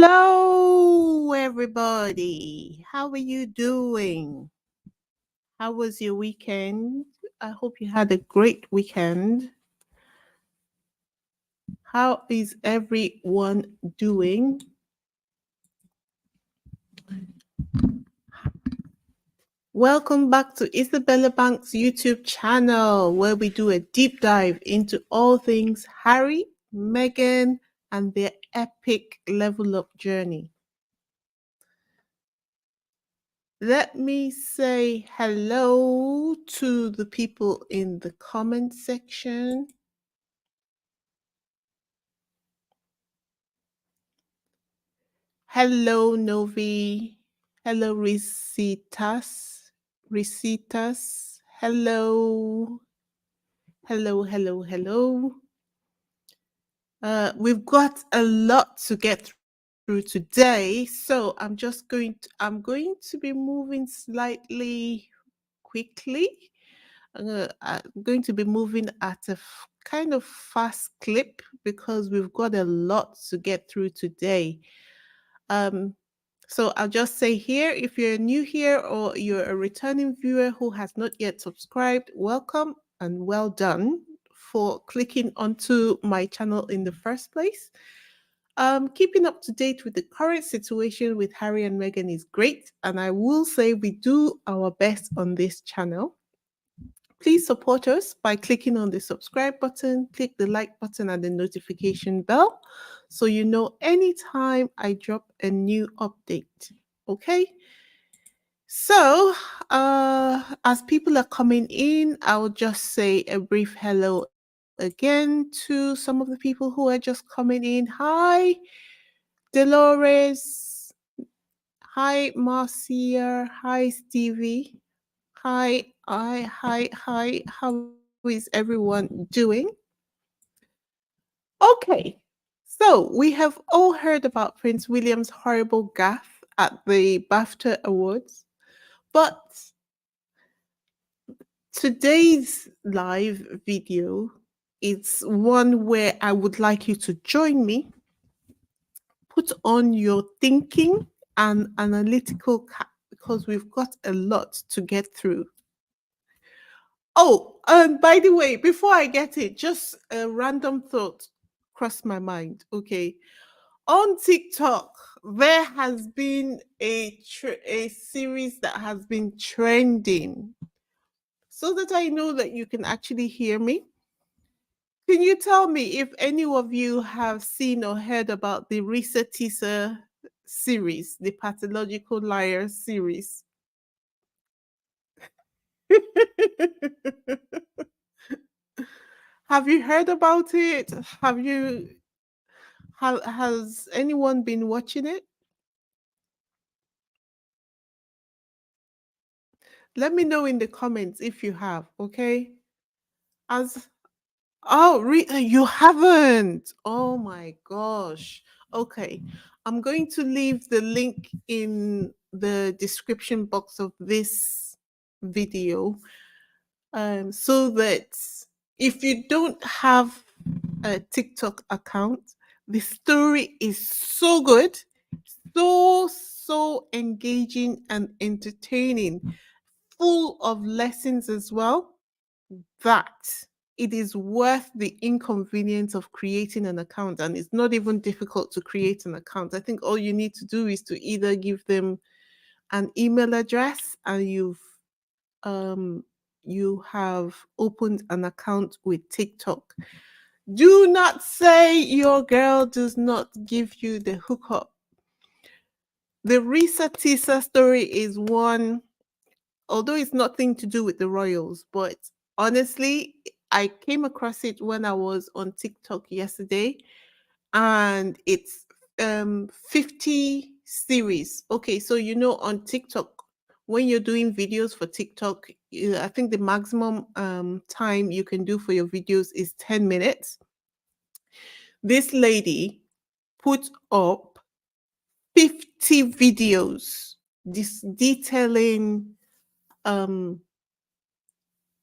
Hello, everybody. How are you doing? How was your weekend? I hope you had a great weekend. How is everyone doing? Welcome back to Isabella Bank's YouTube channel, where we do a deep dive into all things Harry, Meghan, and their epic level up journey. Let me say hello to the people in the comment section. Hello, Novi. Hello, Risitas. Risitas. Hello. Hello. We've got a lot to get through today, so I'm going to be moving slightly quickly. I'm going to be moving at a kind of fast clip because we've got a lot to get through today. So I'll just say here, if you're new here or you're a returning viewer who has not yet subscribed, welcome and well done for clicking onto my channel in the first place. Keeping up to date with the current situation with Harry and Meghan is great, and I will say we do our best on this channel. Please support us by clicking on the subscribe button, click the like button and the notification bell so you know anytime I drop a new update. Okay? So, as people are coming in, I'll just say a brief hello again to some of the people who are just coming in. Hi, Dolores. Hi, Marcia. Hi, Stevie. Hi. How is everyone doing? Okay, so we have all heard about Prince William's horrible gaffe at the BAFTA Awards, but today's live video is one where I would like you to join me, put on your thinking and analytical cap because we've got a lot to get through. Oh, and by the way, before I get it, just a random thought crossed my mind. Okay. On TikTok, there has been a series that has been trending. So that I know that you can actually hear me. Can you tell me if any of you have seen or heard about the Risa Tisa series, the Pathological Liar series? Have you heard about it? Has anyone been watching it? Let me know in the comments if you have, okay? As you haven't. Oh my gosh. Okay. I'm going to leave the link in the description box of this video so that if you don't have a TikTok account, the story is so good, so engaging and entertaining, full of lessons as well, that it is worth the inconvenience of creating an account. And it's not even difficult to create an account. I think all you need to do is to either give them an email address and you have opened an account with TikTok. Do not say your girl does not give you the hookup. The Risa Tisa story is one, although it's nothing to do with the royals, but honestly, I came across it when I was on TikTok yesterday, and it's 50 series. Okay, so on TikTok, when you're doing videos for TikTok, I think the maximum time you can do for your videos is 10 minutes. This lady put up 50 videos detailing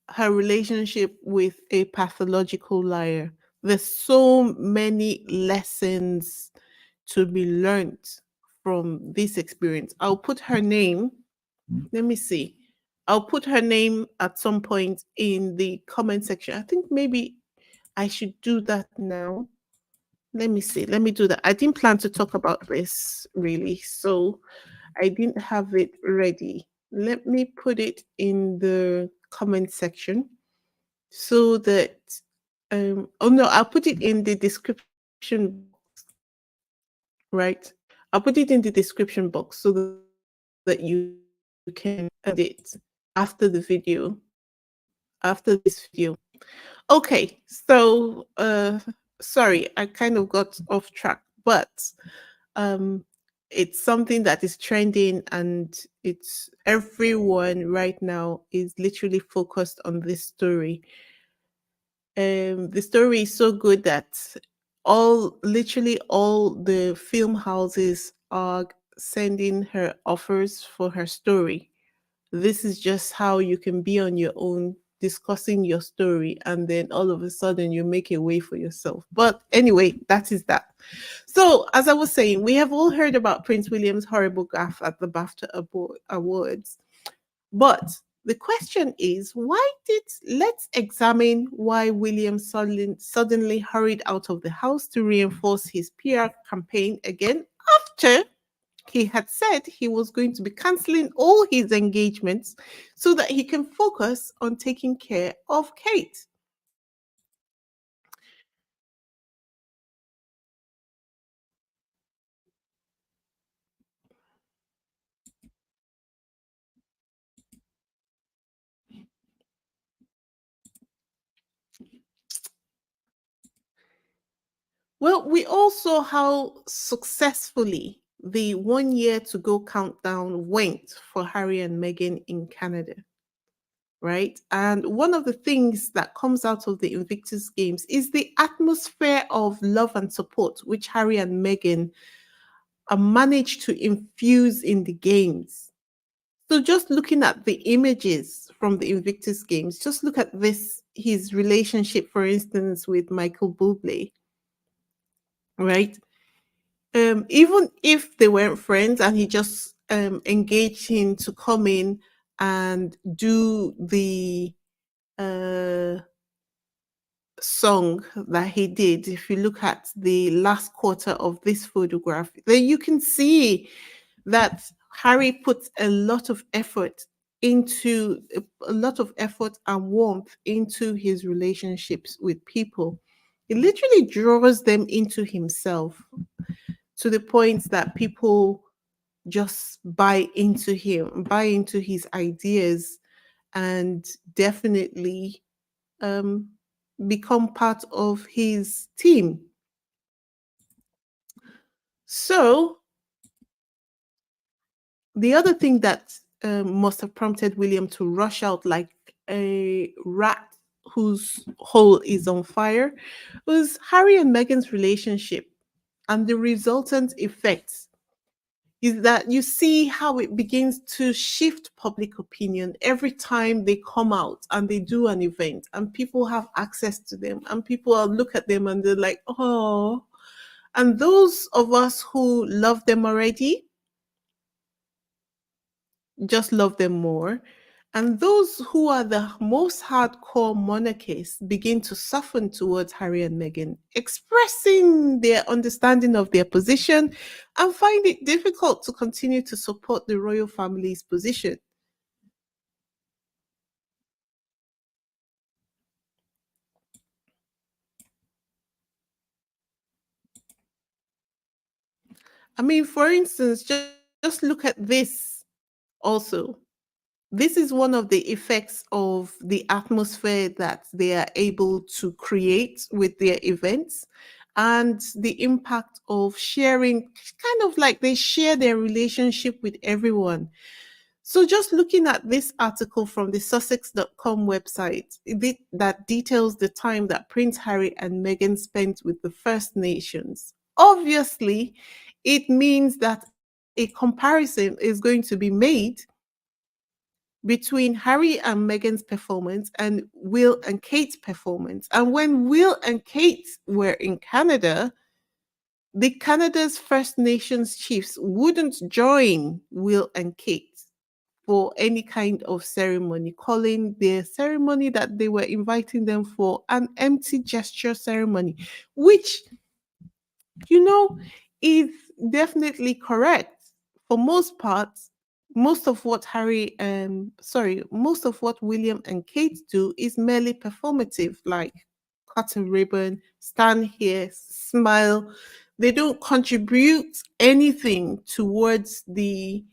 her relationship with a pathological liar. There's so many lessons to be learned from this experience. I'll put her name. Let me see. I'll put her name at some point in the comment section. I think maybe I should do that now. Let me see. Let me do that. I didn't plan to talk about this really, so I didn't have it ready. Let me put it in the comment section so that oh no, I'll put it in the description, right? I'll put it in the description box so that you can edit after the video, after this video. Okay, so sorry, I kind of got off track, but um it's something that is trending, and it's everyone right now is literally focused on this story. The story is so good that literally all the film houses are sending her offers for her story. This is just how you can be on your own discussing your story, and then all of a sudden you make a way for yourself. But anyway, that is that. So, as I was saying, we have all heard about Prince William's horrible gaffe at the BAFTA Awards. But the question is, let's examine why William suddenly hurried out of the house to reinforce his PR campaign again after he had said he was going to be cancelling all his engagements so that he can focus on taking care of Kate. Well, we all saw how successfully the 1 year to go countdown went for Harry and Meghan in Canada, right? And one of the things that comes out of the Invictus Games is the atmosphere of love and support, which Harry and Meghan managed to infuse in the games. So just looking at the images from the Invictus Games, just look at this, his relationship, for instance, with Michael Bublé, right? Even if they weren't friends and he just engaged him to come in and do the uh, song that he did, if you look at the last quarter of this photograph, then you can see that Harry puts a lot of effort into a lot of effort and warmth into his relationships with people. He literally draws them into himself to the point that people just buy into him, buy into his ideas, and definitely um, become part of his team. So, the other thing that must have prompted William to rush out like a rat whose hole is on fire was Harry and Meghan's relationship, and the resultant effects is that you see how it begins to shift public opinion every time they come out and they do an event and people have access to them and people will look at them and they're like, oh. And those of us who love them already just love them more. And those who are the most hardcore monarchists begin to soften towards Harry and Meghan, expressing their understanding of their position and find it difficult to continue to support the royal family's position. I mean, for instance, just look at this also. This is one of the effects of the atmosphere that they are able to create with their events and the impact of sharing, kind of like they share their relationship with everyone. So, just looking at this article from the Sussex.com website that details the time that Prince Harry and Meghan spent with the First Nations, obviously, it means that a comparison is going to be made between Harry and Meghan's performance and Will and Kate's performance. And when Will and Kate were in Canada, the Canada's First Nations chiefs wouldn't join Will and Kate for any kind of ceremony, calling the ceremony that they were inviting them for an empty gesture ceremony, which, you know, is definitely correct. For most parts, most of what William and Kate do is merely performative, like cut a ribbon, stand here, smile. They don't contribute anything towards the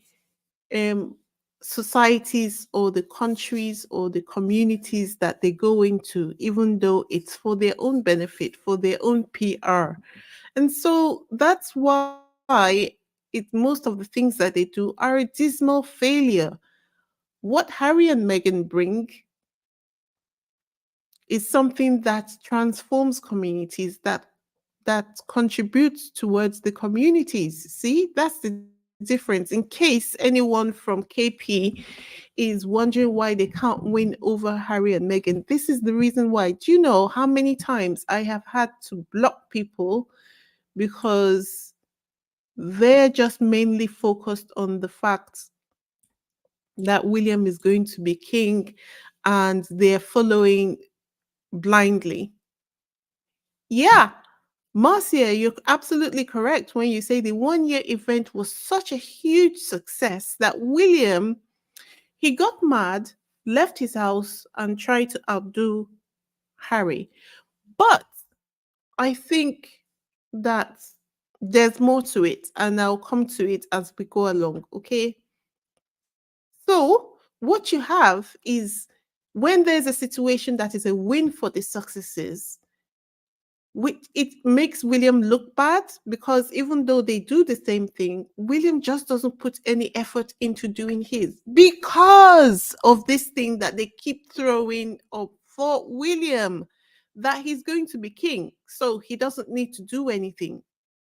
um, societies or the countries or the communities that they go into, even though it's for their own benefit, for their own PR. And so that's why most of the things that they do are a dismal failure. What Harry and Meghan bring is something that transforms communities, that contributes towards the communities. See, that's the difference. In case anyone from KP is wondering why they can't win over Harry and Meghan, this is the reason why. Do you know how many times I have had to block people because they're just mainly focused on the fact that William is going to be king and they're following blindly. Yeah, Marcia, you're absolutely correct when you say the 1 year event was such a huge success that William, he got mad, left his house, and tried to outdo Harry. But I think that there's more to it, and I'll come to it as we go along, okay? So, what you have is when there's a situation that is a win for the successes, which it makes William look bad because even though they do the same thing, William just doesn't put any effort into doing his because of this thing that they keep throwing up for William, that he's going to be king. So he doesn't need to do anything,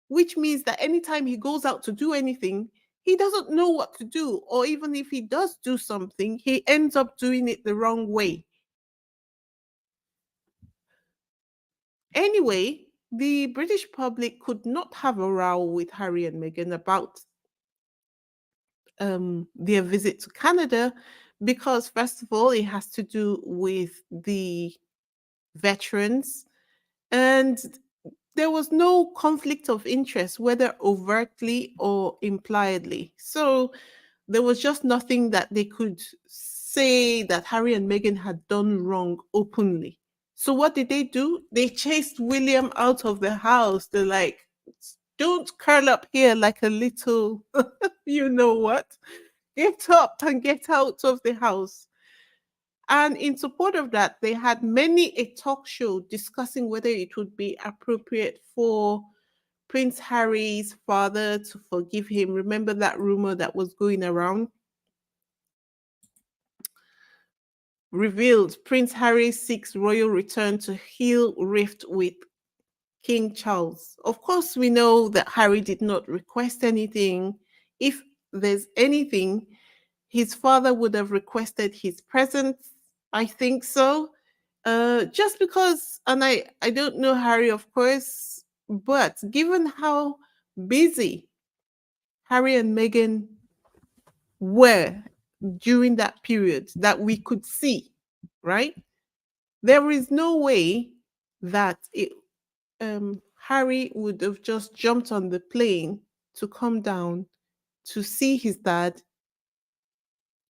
which means that anytime he goes out to do anything, he doesn't know what to do. Or even if he does do something, he ends up doing it the wrong way. Anyway, the British public could not have a row with Harry and Meghan about their visit to Canada because, first of all, it has to do with the veterans, and there was no conflict of interest, whether overtly or impliedly. So there was just nothing that they could say that Harry and Meghan had done wrong openly. So what did they do? They chased William out of the house. They're like, don't curl up here like a little, you know what? Get up and get out of the house. And in support of that, they had many a talk show discussing whether it would be appropriate for Prince Harry's father to forgive him. Remember that rumor that was going around? Revealed Prince Harry seeks royal return to heal rift with King Charles. Of course, we know that Harry did not request anything. If there's anything, his father would have requested his presence. I think so. Just because, and I don't know Harry, of course, but given how busy Harry and Meghan were during that period that we could see, right? There is no way that Harry would have just jumped on the plane to come down to see his dad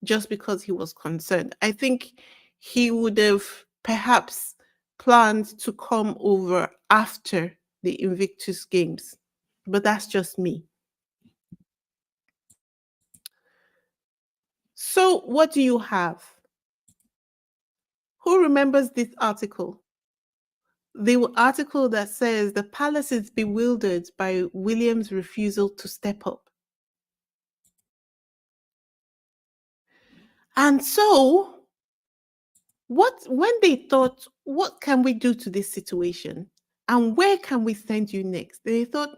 just because he was concerned. I think he would have perhaps planned to come over after the Invictus Games, but that's just me. So, what do you have? Who remembers this article? The article that says the palace is bewildered by William's refusal to step up. And so, when they thought, what can we do to this situation? And where can we send you next? They thought,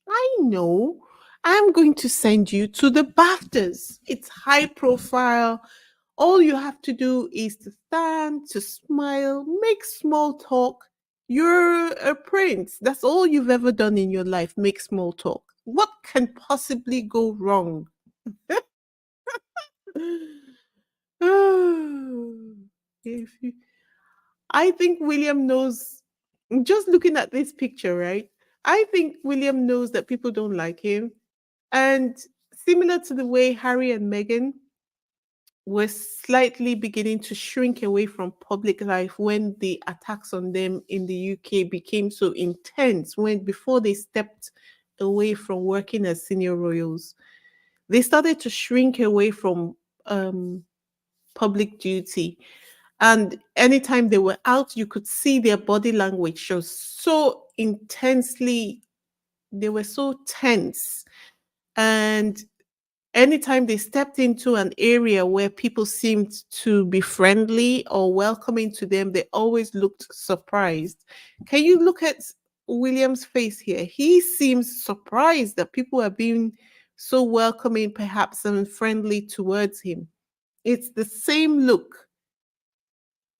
I know. I'm going to send you to the BAFTAs. It's high profile. All you have to do is to stand, to smile, make small talk. You're a prince. That's all you've ever done in your life. Make small talk. What can possibly go wrong? if you, I think William knows, just looking at this picture, right? I think William knows that people don't like him. And similar to the way Harry and Meghan were slightly beginning to shrink away from public life when the attacks on them in the UK became so intense, when before they stepped away from working as senior royals, they started to shrink away from um, public duty. And anytime they were out, you could see their body language was so intensely, they were so tense. And anytime they stepped into an area where people seemed to be friendly or welcoming to them, they always looked surprised. Can you look at William's face here? He seems surprised that people are being so welcoming, perhaps, and friendly towards him. It's the same look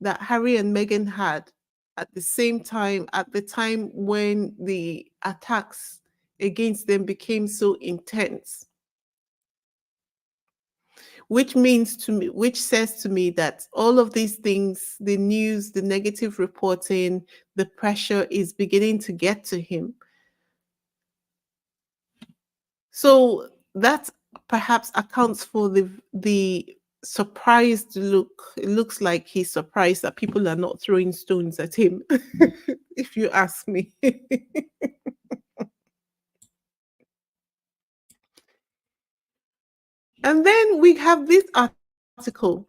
that Harry and Meghan had at the same time, at the time when the attacks against them became so intense, which means to me, which says to me that all of these things, the news, the negative reporting, the pressure is beginning to get to him. So that perhaps accounts for the surprised look. It looks like he's surprised that people are not throwing stones at him, if you ask me. And then we have this article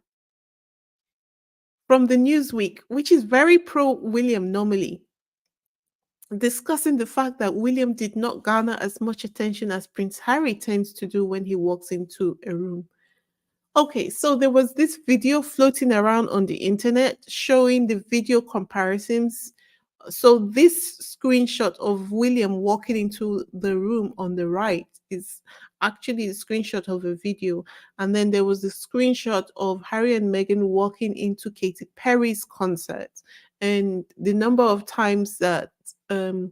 from the Newsweek, which is very pro William normally, discussing the fact that William did not garner as much attention as Prince Harry tends to do when he walks into a room. Okay, so there was this video floating around on the internet showing the video comparisons. So this screenshot of William walking into the room on the right is actually a screenshot of a video. And then there was a screenshot of Harry and Meghan walking into Katy Perry's concert. And the number of times that um,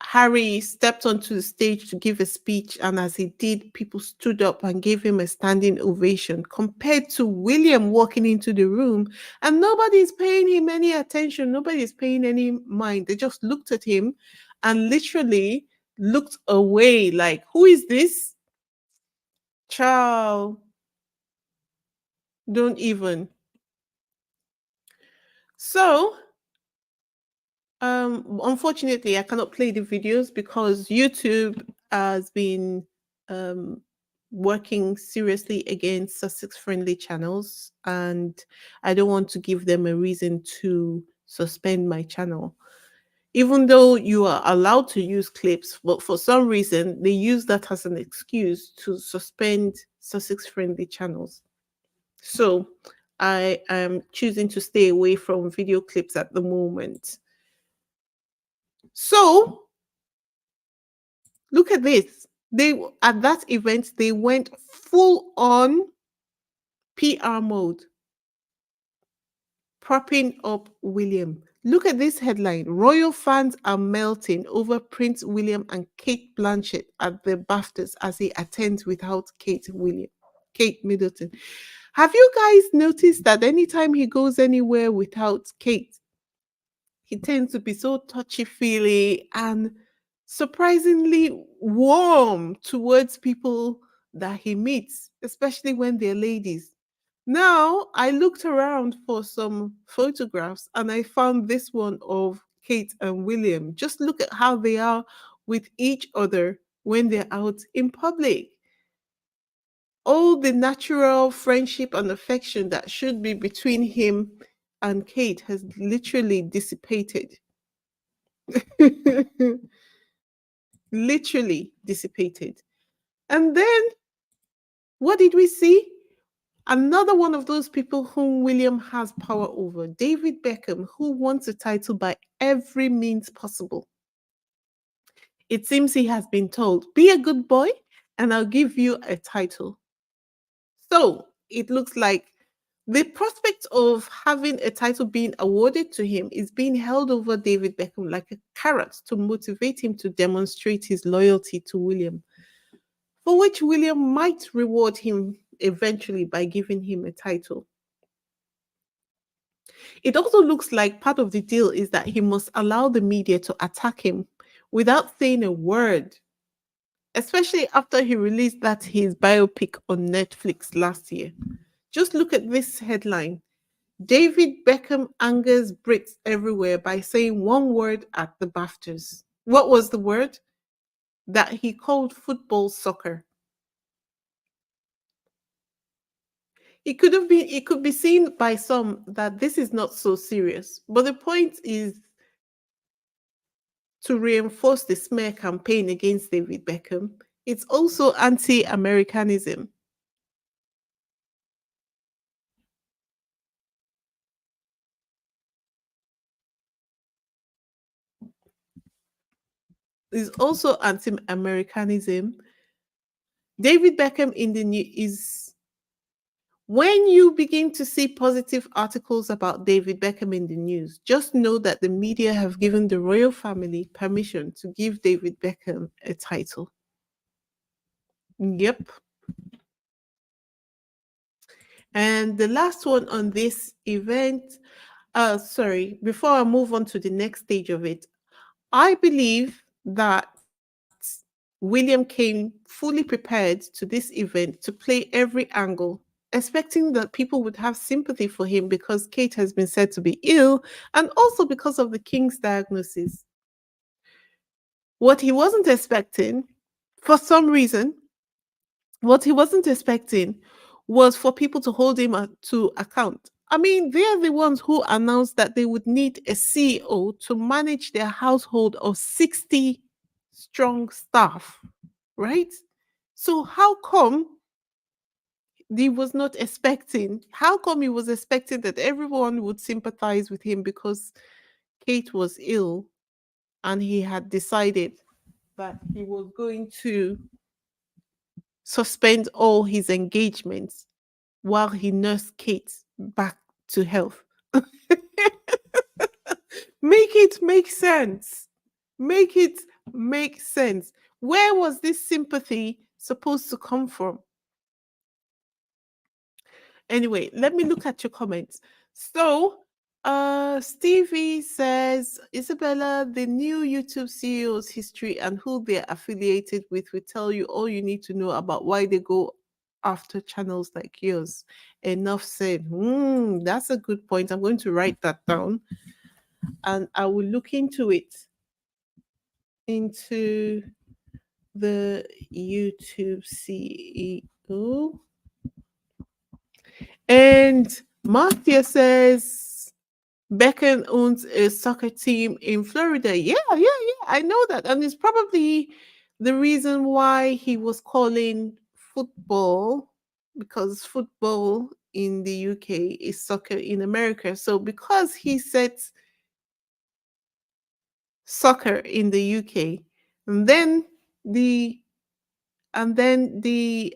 Harry stepped onto the stage to give a speech, and as he did, people stood up and gave him a standing ovation, compared to William walking into the room and nobody's paying him any attention, nobody's paying any mind. They just looked at him and literally looked away, like, who is this? Child, don't even. So, unfortunately, I cannot play the videos because YouTube has been um, working seriously against Sussex friendly channels, and I don't want to give them a reason to suspend my channel. Even though you are allowed to use clips, but for some reason they use that as an excuse to suspend Sussex friendly channels. So I am choosing to stay away from video clips at the moment. So look at this. They at that event they went full on PR mode, propping up William. Look at this headline. Royal fans are melting over Prince William and Kate Blanchett at the BAFTAs as he attends without Kate Middleton. Have you guys noticed that anytime he goes anywhere without Kate, he tends to be so touchy-feely and surprisingly warm towards people that he meets, especially when they're ladies. Now, I looked around for some photographs and I found this one of Kate and William. Just look at how they are with each other when they're out in public. All the natural friendship and affection that should be between him and Kate has literally dissipated. Literally dissipated. And then what did we see? Another one of those people whom William has power over, David Beckham, who wants a title by every means possible. It seems he has been told, be a good boy and I'll give you a title. So it looks like The prospect of having a title being awarded to him is being held over David Beckham like a carrot to motivate him to demonstrate his loyalty to William, for which William might reward him eventually by giving him a title. It also looks like part of the deal is that he must allow the media to attack him without saying a word, especially after he released that his biopic on Netflix last year. Just look at this headline. David Beckham angers Brits everywhere by saying one word at the BAFTAs. What was the word? That he called football soccer. It could be seen by some that this is not so serious. But the point is to reinforce the smear campaign against David Beckham. It's also anti-Americanism. It's also anti-Americanism. David Beckham in the new is when you begin to see positive articles about David Beckham in the news, just know that the media have given the royal family permission to give David Beckham a title. Yep. And the last one on this event, sorry, before I move on to the next stage of it, I believe that William came fully prepared to this event to play every angle, expecting that people would have sympathy for him because Kate has been said to be ill and also because of the king's diagnosis. What he wasn't expecting, for some reason, what he wasn't expecting was for people to hold him to account. I mean, they're the ones who announced that they would need a CEO to manage their household of 60 strong staff, right? So how come he was not expecting? How come he was expecting that everyone would sympathize with him because Kate was ill and he had decided that he was going to suspend all his engagements while he nursed Kate back to health? Make it make sense. Make it make sense. Where was this sympathy supposed to come from? Anyway, let me look at your comments. So, Stevie says, Isabella, the new YouTube CEO's history and who they're affiliated with will tell you all you need to know about why they go after channels like yours. Enough said. That's a good point. I'm going to write that down and I will look into the YouTube CEO. And Marcia says Beckham owns a soccer team in Florida. Yeah, yeah, yeah. I know that. And it's probably the reason why he was calling football, because football in the UK is soccer in America. So because he said soccer in the UK, and then the the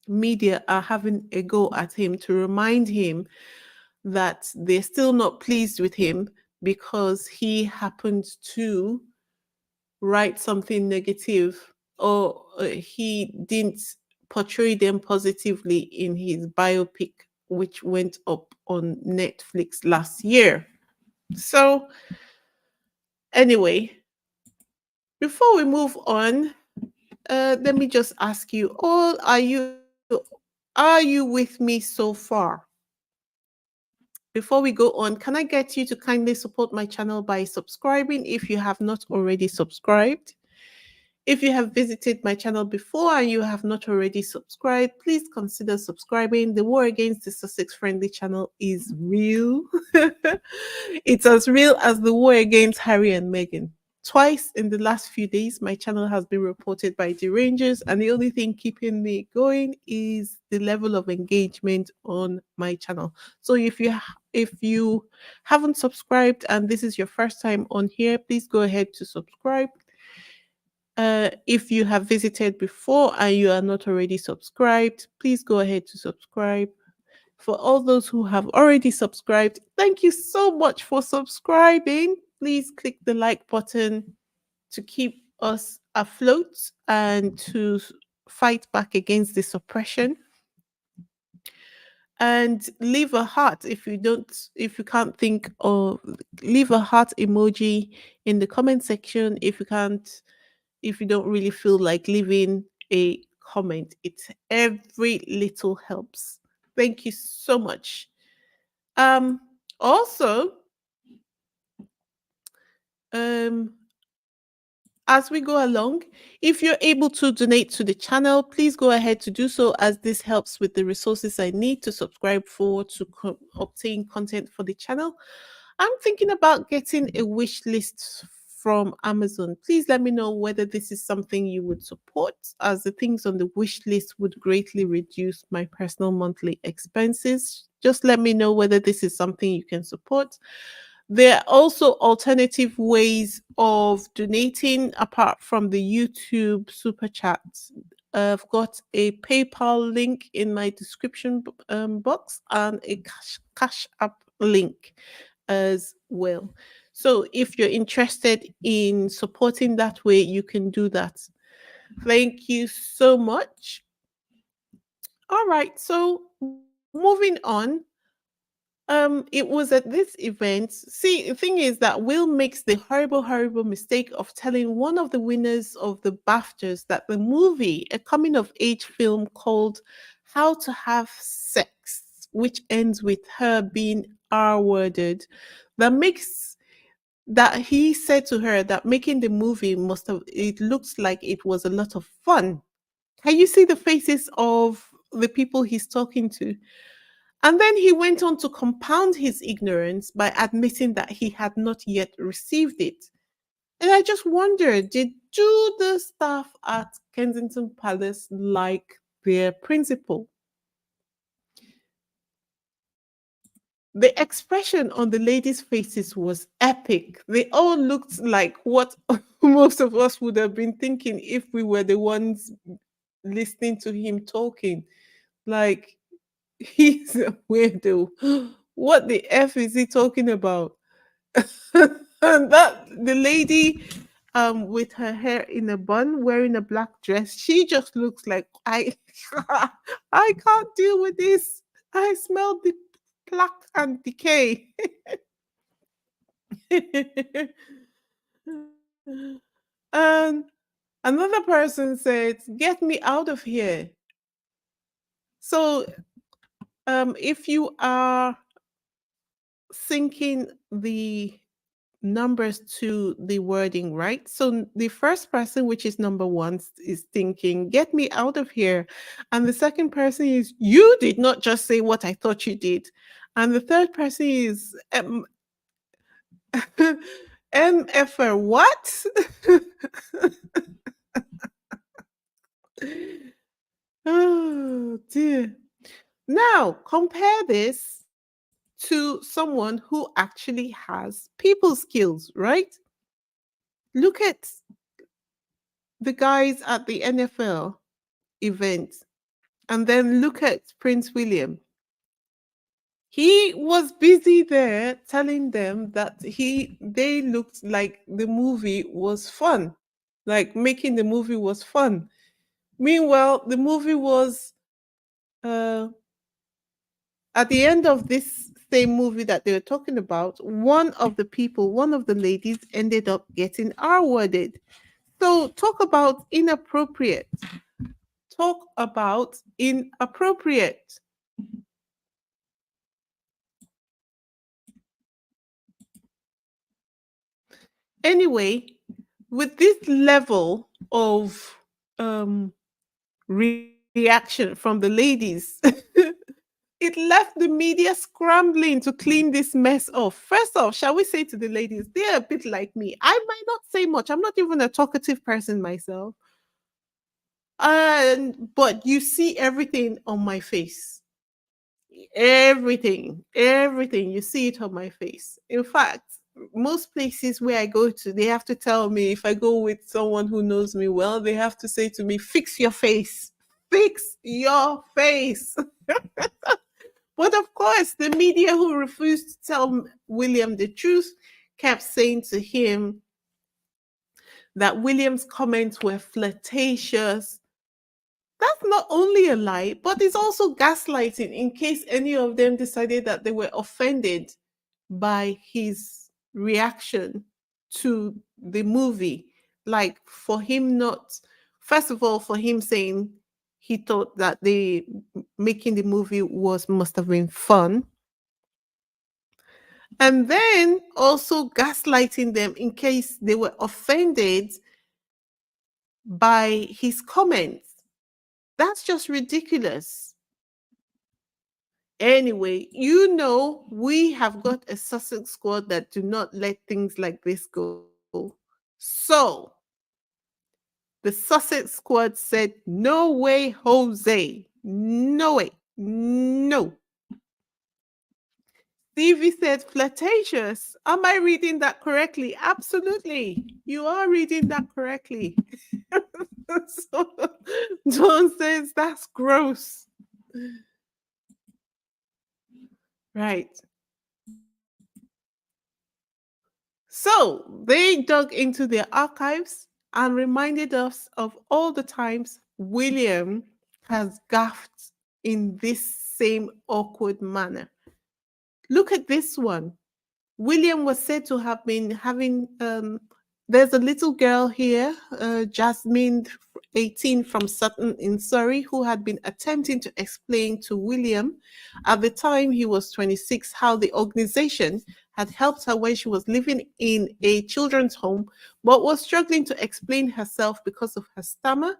media are having a go at him to remind him that they're still not pleased with him because he happened to write something negative or he didn't portray them positively in his biopic, which went up on Netflix last year. So, anyway, before we move on, let me just ask you all: are you with me so far? Before we go on, can I get you to kindly support my channel by subscribing if you have not already subscribed? If you have visited my channel before and you have not already subscribed, please consider subscribing. The war against the Sussex Friendly channel is real. It's as real as the war against Harry and Meghan. Twice in the last few days, my channel has been reported by derangers, and the only thing keeping me going is the level of engagement on my channel. So if you haven't subscribed and this is your first time on here, please go ahead to subscribe. If you have visited before and you are not already subscribed, please go ahead to subscribe. For all those who have already subscribed, thank you so much for subscribing. Please click the like button to keep us afloat and to fight back against this oppression. And leave a heart if you can't think of, leave a heart emoji in the comment section if you don't really feel like leaving a comment. It's every little helps. Thank you so much. Also, um as we go along, if you're able to donate to the channel, please go ahead to do so, as this helps with the resources I need to subscribe for to obtain content for the channel. I'm thinking about getting a wish list from Amazon. Please let me know whether this is something you would support, as the things on the wish list would greatly reduce my personal monthly expenses. Just let me know whether this is something you can support. There are also alternative ways of donating apart from the YouTube super chats. I've got a PayPal link in my description box and a cash app link as well. So if you're interested in supporting that way, you can do that. Thank you so much. All right, so moving on, it was at this event. See, the thing is that Will makes the horrible mistake of telling one of the winners of the BAFTAs that the movie, a coming of age film called How to Have Sex, which ends with her being R worded, that makes that he said to her that making the movie must have, it looks like it was a lot of fun. Can you see the faces of the people he's talking to? And then he went on to compound his ignorance by admitting that he had not yet received it. And I just wondered, do the staff at Kensington Palace like their principal? The expression on the ladies' faces was epic. They all looked like what most of us would have been thinking if we were the ones listening to him talking. Like, he's a weirdo. What the F is he talking about? And that the lady with her hair in a bun wearing a black dress, she just looks like I I can't deal with this. I smell the plaque and decay. And another person said, "Get me out of here." So if you are syncing the numbers to the wording, right? So the first person, which is number one, is thinking, "Get me out of here." And the second person is, "You did not just say what I thought you did." And the third person is, MFR, what? Oh dear. Now, compare this to someone who actually has people skills, right? Look at the guys at the NFL event, and then look at Prince William. He was busy there telling them that they looked like the movie was fun, like making the movie was fun. Meanwhile, the movie was uh, at the end of this same movie that they were talking about. One of the people, one of the ladies, ended up getting R worded. So talk about inappropriate. Talk about inappropriate. Anyway, with this level of reaction from the ladies, it left the media scrambling to clean this mess off. First off, shall we say to the ladies, they're a bit like me. I might not say much. I'm not even a talkative person myself. And but you see everything on my face. Everything, you see it on my face. In fact, most places where I go to, they have to tell me, if I go with someone who knows me well, they have to say to me, "Fix your face, fix your face." But of course, the media who refused to tell William the truth kept saying to him that William's comments were flirtatious. That's not only a lie, but it's also gaslighting in case any of them decided that they were offended by his reaction to the movie. Like for him not, first of all, for him saying he thought that the making the movie was must have been fun. And then also gaslighting them in case they were offended by his comments. That's just ridiculous. Anyway, we have got a Sussex squad that do not let things like this go. So the Sussex squad said, no way, Jose. No way. No. Stevie said flirtatious. Am I reading that correctly? Absolutely. You are reading that correctly. So, John says that's gross. Right. So they dug into their archives and reminded us of all the times William has gaffed in this same awkward manner. Look at this one. William was said to have been having, there's a little girl here, Jasmine, 18, from Sutton in Surrey, who had been attempting to explain to William at the time he was 26 how the organization had helped her when she was living in a children's home, but was struggling to explain herself because of her stammer.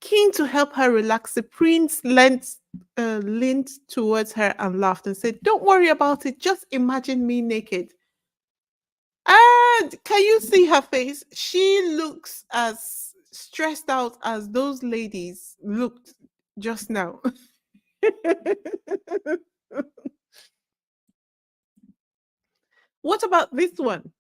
Keen to help her relax, the prince leaned towards her and laughed and said, "Don't worry about it. Just imagine me naked." And can you see her face? She looks as stressed out as those ladies looked just now. What about this one?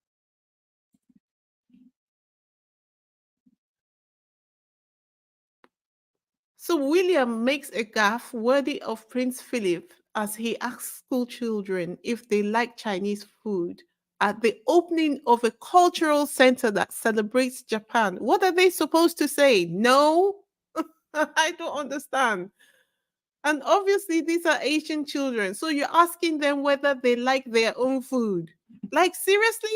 So William makes a gaffe worthy of Prince Philip as he asks school children if they like Chinese food at the opening of a cultural center that celebrates Japan. What are they supposed to say? No? I don't understand. And obviously, these are Asian children. So you're asking them whether they like their own food. Like, seriously?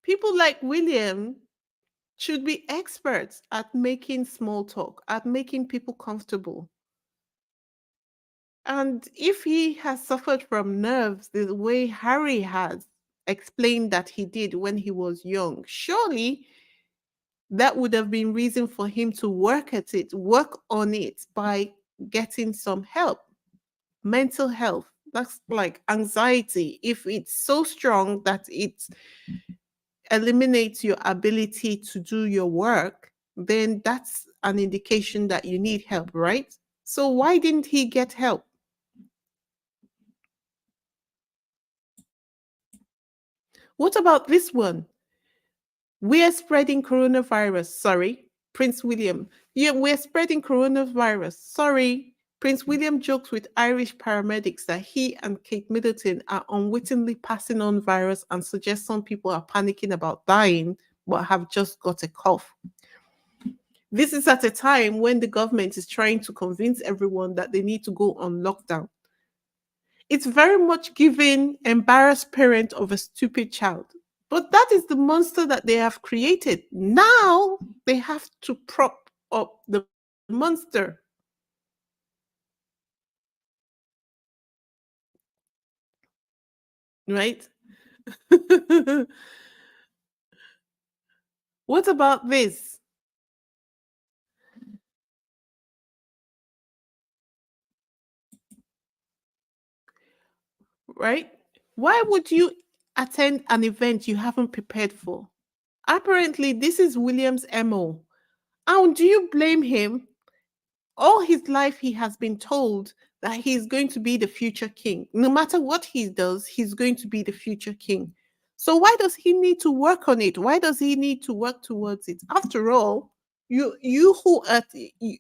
People like William should be experts at making small talk, at making people comfortable. And if he has suffered from nerves the way Harry has explained that he did when he was young, surely that would have been reason for him to work at it, work on it by getting some help. Mental health, that's like anxiety. If it's so strong that it eliminates your ability to do your work, then that's an indication that you need help, right? So why didn't he get help? What about this one? We're spreading coronavirus. Sorry, Prince William. Yeah, we're spreading coronavirus. Sorry. Prince William jokes with Irish paramedics that he and Kate Middleton are unwittingly passing on virus and suggests some people are panicking about dying but have just got a cough. This is at a time when the government is trying to convince everyone that they need to go on lockdown. It's very much giving embarrassed parent of a stupid child. But that is the monster that they have created. Now they have to prop up the monster, right? What about this, right? Why would you attend an event you haven't prepared for? Apparently, this is William's MO. And do you blame him? All his life, he has been told that he's going to be the future king. No matter what he does, he's going to be the future king. So why does he need to work on it? Why does he need to work towards it? After all, You who are you,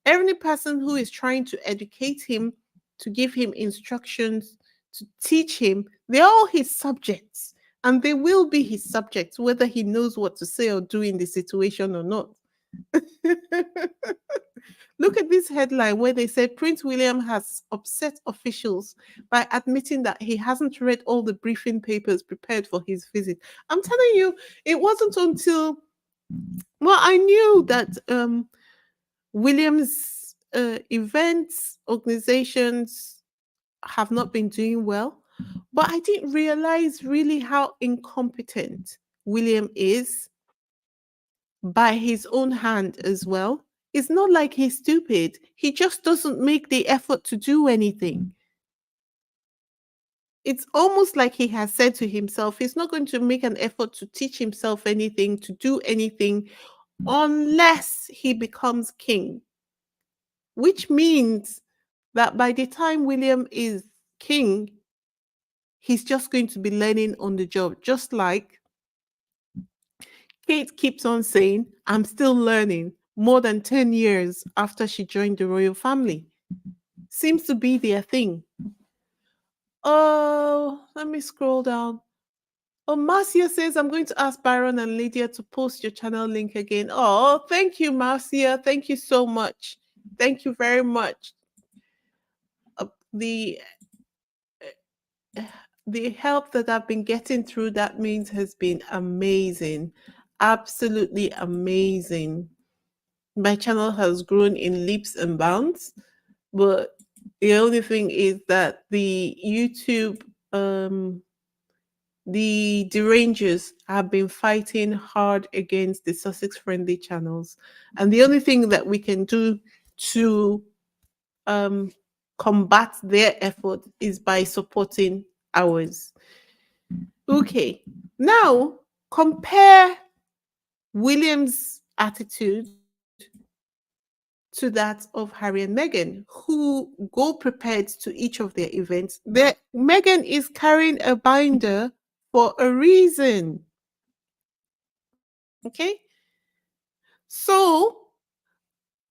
every person who is trying to educate him, to give him instructions, to teach him, they're all his subjects, and they will be his subjects whether he knows what to say or do in the situation or not. Look at this headline where they said Prince William has upset officials by admitting that he hasn't read all the briefing papers prepared for his visit. I'm telling you, it wasn't until, well, I knew that Williams events organizations have not been doing well, but I didn't realize really how incompetent William is by his own hand as well. It's not like he's stupid. He just doesn't make the effort to do anything. It's almost like he has said to himself, he's not going to make an effort to teach himself anything, to do anything, unless he becomes king, which means that by the time William is king, he's just going to be learning on the job, just like Kate keeps on saying, I'm still learning more than 10 years after she joined the royal family. Seems to be their thing. Oh, let me scroll down. Oh, Marcia says, I'm going to ask Byron and Lydia to post your channel link again. Oh, thank you, Marcia. Thank you so much. Thank you very much. The the help that I've been getting through that means has been amazing. Absolutely amazing. My channel has grown in leaps and bounds, but the only thing is that the YouTube the derangers have been fighting hard against the Sussex friendly channels. And the only thing that we can do to um, combat their effort is by supporting ours. Okay, now compare William's attitude to that of Harry and Meghan, who go prepared to each of their events. Meghan is carrying a binder for a reason. Okay, so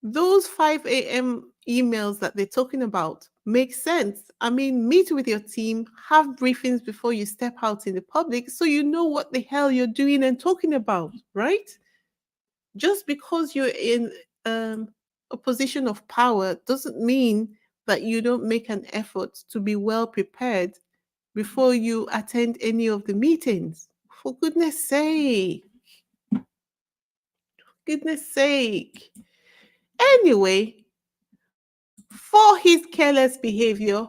those 5 a.m. emails that they're talking about make sense. I mean, meet with your team, have briefings before you step out in the public so you know what the hell you're doing and talking about, right? Just because you're in a position of power doesn't mean that you don't make an effort to be well prepared before you attend any of the meetings. For goodness sake. Goodness sake. Anyway, for his careless behavior,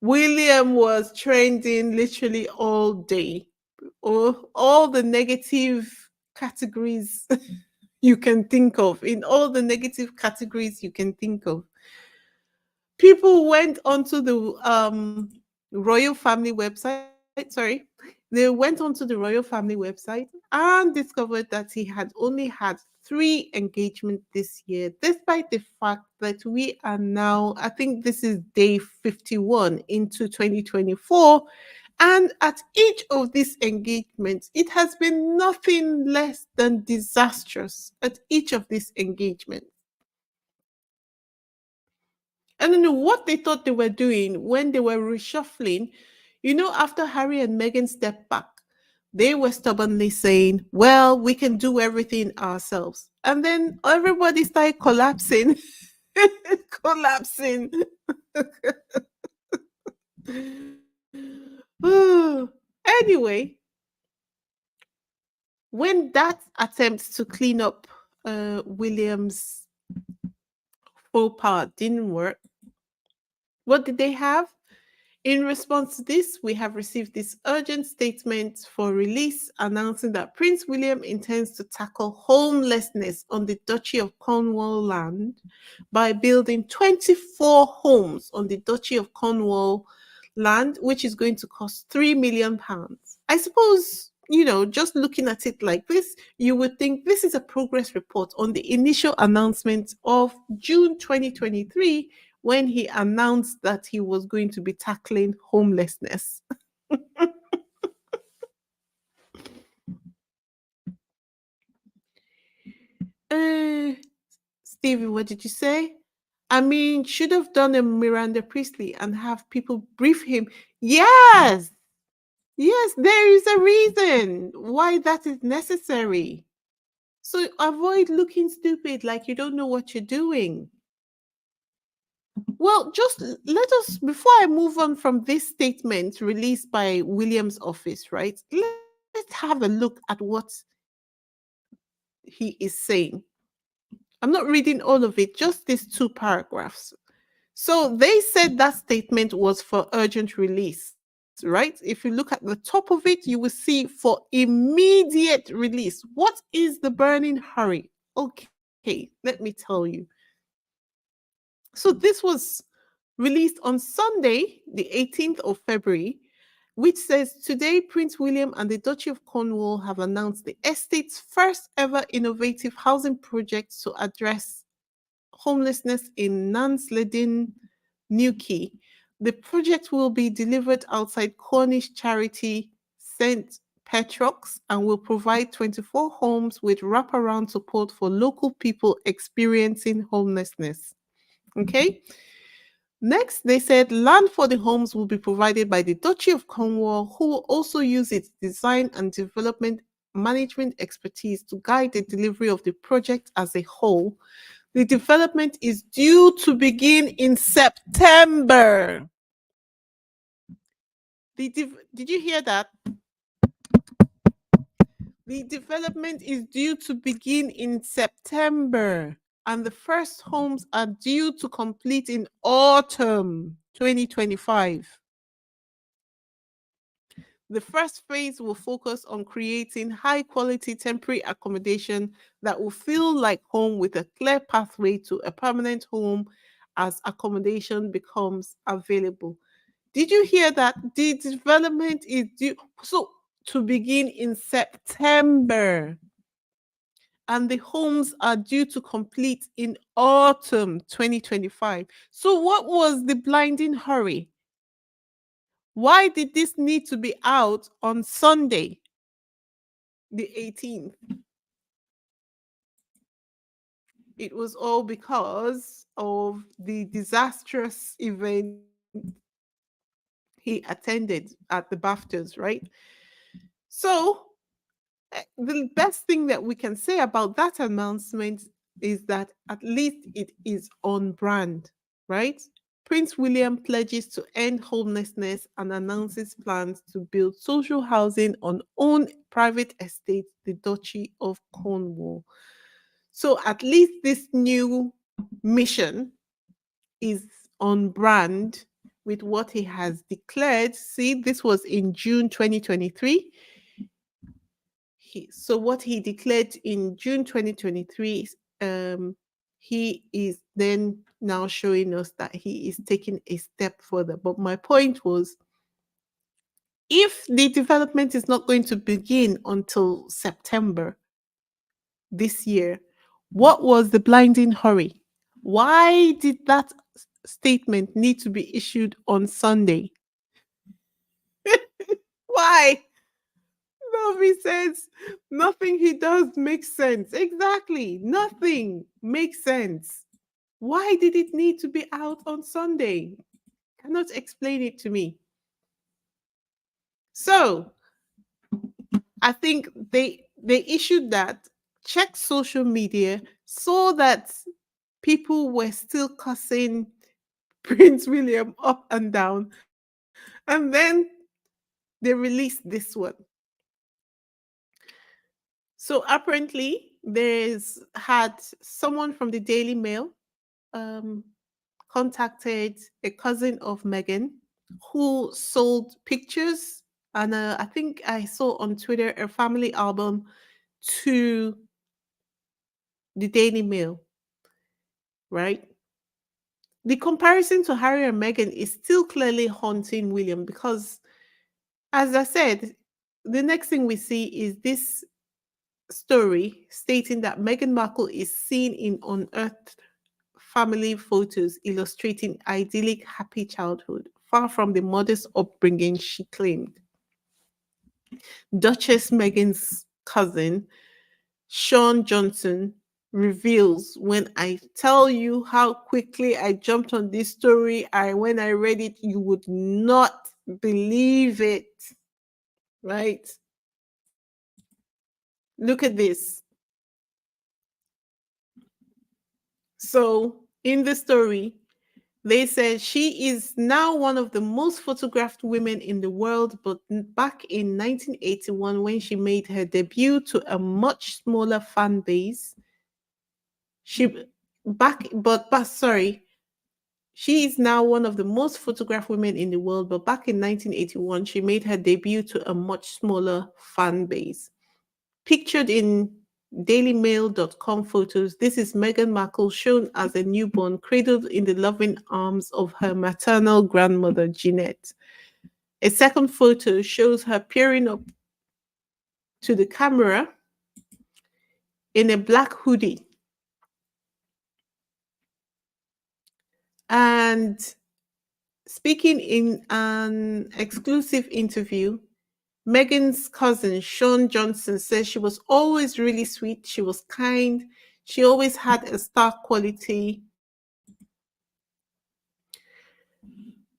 William was trending literally all day. All the negative categories you can think of, in all the negative categories you can think of. People went onto the royal family website. Sorry, they went onto the royal family website and discovered that he had only had 3 engagements this year, despite the fact that we are now, I think this is day 51 into 2024. And at each of these engagements, it has been nothing less than disastrous at each of these engagements. I don't know what they thought they were doing when they were reshuffling. After Harry and Meghan stepped back, they were stubbornly saying, well, we can do everything ourselves. And then everybody started collapsing. collapsing. Anyway, when that attempt to clean up William's faux pas didn't work, what did they have? In response to this, we have received this urgent statement for release announcing that Prince William intends to tackle homelessness on the Duchy of Cornwall land by building 24 homes on the Duchy of Cornwall land, which is going to cost £3 million. I suppose, just looking at it like this, you would think this is a progress report on the initial announcement of June 2023 when he announced that he was going to be tackling homelessness. Uh, Stevie, what did you say? I mean, should have done a Miranda Priestley and have people brief him. Yes, yes, there is a reason why that is necessary. So avoid looking stupid like you don't know what you're doing. Well, just let us, before I move on from this statement released by William's office, right? Let's have a look at what he is saying. I'm not reading all of it, just these two paragraphs. So they said that statement was for urgent release, right? If you look at the top of it, you will see for immediate release. What is the burning hurry? Okay, let me tell you. So this was released on Sunday, the 18th of February, which says today Prince William and the Duchy of Cornwall have announced the estate's first ever innovative housing project to address homelessness in Nansleden, Newquay. The project will be delivered outside Cornish charity St. Petrox and will provide 24 homes with wraparound support for local people experiencing homelessness. Okay. Next, they said land for the homes will be provided by the Duchy of Cornwall, who will also use its design and development management expertise to guide the delivery of the project as a whole. The development is due to begin in September. Did you hear that? The development is due to begin in September, and the first homes are due to complete in autumn 2025. The first phase will focus on creating high quality temporary accommodation that will feel like home with a clear pathway to a permanent home as accommodation becomes available. Did you hear that? The development is due so to begin in September, and the homes are due to complete in autumn 2025. So what was the blinding hurry? Why did this need to be out on Sunday, the 18th? It was all because of the disastrous event he attended at the BAFTAs, right? So, the best thing that we can say about that announcement is that at least it is on brand, right? Prince William pledges to end homelessness and announces plans to build social housing on own private estate, the Duchy of Cornwall. So at least this new mission is on brand with what he has declared. See, this was in June 2023. So what he declared in June 2023, he is then now showing us that he is taking a step further. But my point was, if the development is not going to begin until September this year, what was the blinding hurry? Why did that statement need to be issued on Sunday? Why? No, he says nothing he does makes sense. Exactly. Nothing makes sense. Why did it need to be out on Sunday? Cannot explain it to me. So I think they issued that, checked social media, saw that people were still cussing Prince William up and down, and then they released this one. So apparently, there's had someone from the Daily Mail um, contacted a cousin of Meghan who sold pictures, and I think I saw on Twitter a family album to the Daily Mail, right? The comparison to Harry and Meghan is still clearly haunting William because, as I said, the next thing we see is this story stating that Meghan Markle is seen in Unearthed family photos illustrating idyllic, happy childhood, far from the modest upbringing she claimed. Duchess Meghan's cousin, Sean Johnson, reveals. When I tell you how quickly I jumped on this story, I when I read it, you would not believe it, right? Look at this. So, in the story, they said she is now one of the most photographed women in the world, but back in 1981, when she made her debut to a much smaller fan base, she sorry, she is now one of the most photographed women in the world, but back in 1981, she made her debut to a much smaller fan base. Pictured in dailymail.com photos, this is Meghan Markle shown as a newborn, cradled in the loving arms of her maternal grandmother, Jeanette. A second photo shows her peering up to the camera in a black hoodie. And speaking in an exclusive interview, Meghan's cousin, Sean Johnson, says she was always really sweet. She was kind. She always had a star quality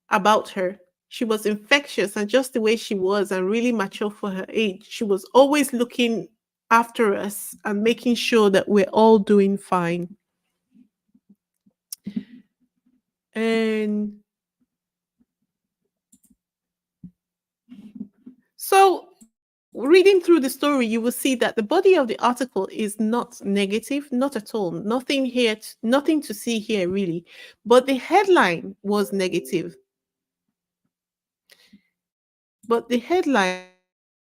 about her. She was infectious and just the way she was and really mature for her age. She was always looking after us and making sure that we're all doing fine. And so, reading through the story, you will see that the body of the article is not negative, not at all. Nothing here, nothing to see here really. But the headline was negative. But the headline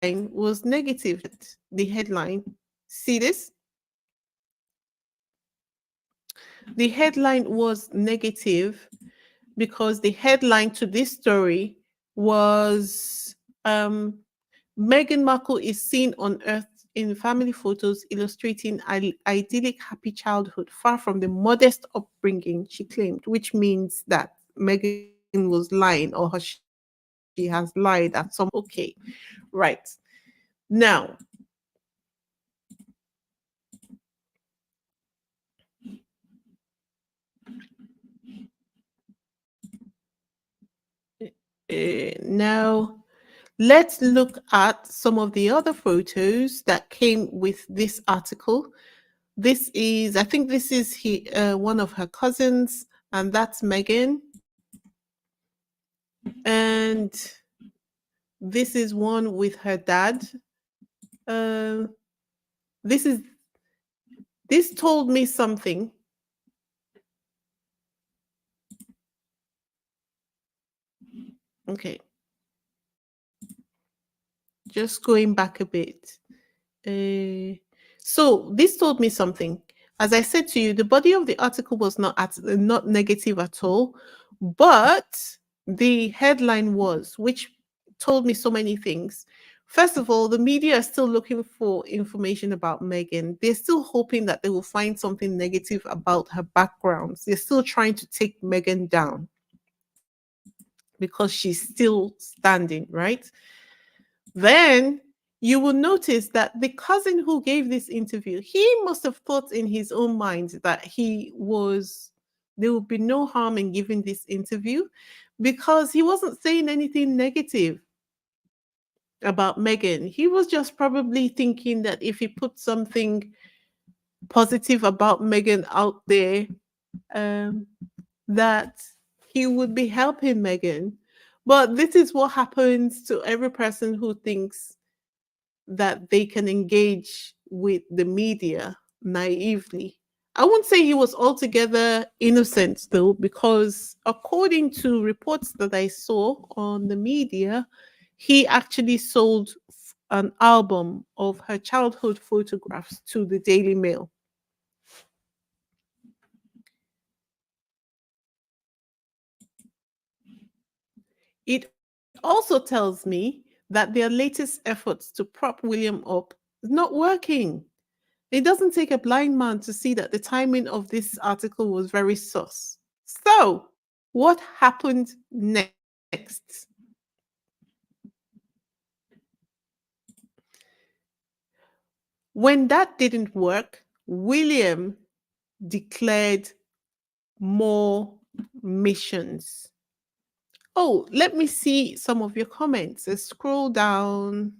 was negative. The headline, see this? The headline was negative because the headline to this story was Meghan Markle is seen on Earth in family photos illustrating idyllic happy childhood, far from the modest upbringing she claimed, which means that Meghan was lying or she has lied at some point. Okay, right. Now, now let's look at some of the other photos that came with this article. This is, I think this is one of her cousins, and that's Meghan. And this is one with her dad. Uh, this is this told me something. Okay, just going back a bit. So this told me something. As I said to you, the body of the article was not negative at all, but the headline was, which told me so many things. First of all, the media are still looking for information about Meghan. They're still hoping that they will find something negative about her background. They're still trying to take Meghan down because she's still standing, right? Then you will notice that the cousin who gave this interview, he must have thought in his own mind that there would be no harm in giving this interview because he wasn't saying anything negative about Meghan. He was just probably thinking that if he put something positive about Meghan out there, um, that he would be helping Meghan. But this is what happens to every person who thinks that they can engage with the media naively. I won't say he was altogether innocent though, because according to reports that I saw on the media, he actually sold an album of her childhood photographs to the Daily Mail. It also tells me that their latest efforts to prop William up is not working. It doesn't take a blind man to see that the timing of this article was very sus. So, what happened next? When that didn't work, William declared more missions. Oh, let me see some of your comments. Let's scroll down.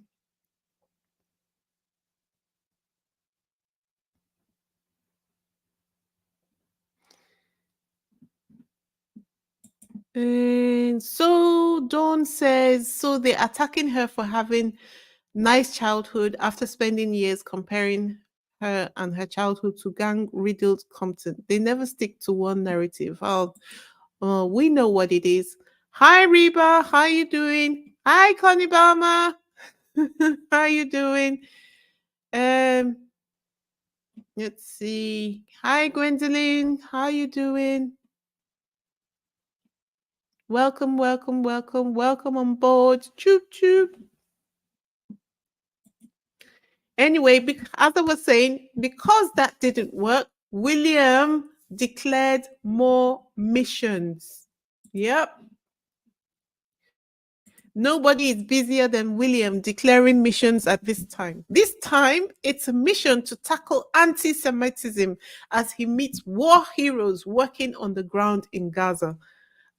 And so Dawn says, so they're attacking her for having nice childhood after spending years comparing her and her childhood to gang riddled Compton. They never stick to one narrative. Oh, we know what it is. Hi Reba, how you doing? Hi Connie Balmer. How you doing? Um, let's see. Hi Gwendolyn, how you doing? Welcome, welcome, welcome, welcome on board. Choop choop. Anyway, as I was saying, because that didn't work, William declared more missions. Yep. Nobody is busier than William declaring missions at this time. This time, it's a mission to tackle anti Semitism as he meets war heroes working on the ground in Gaza.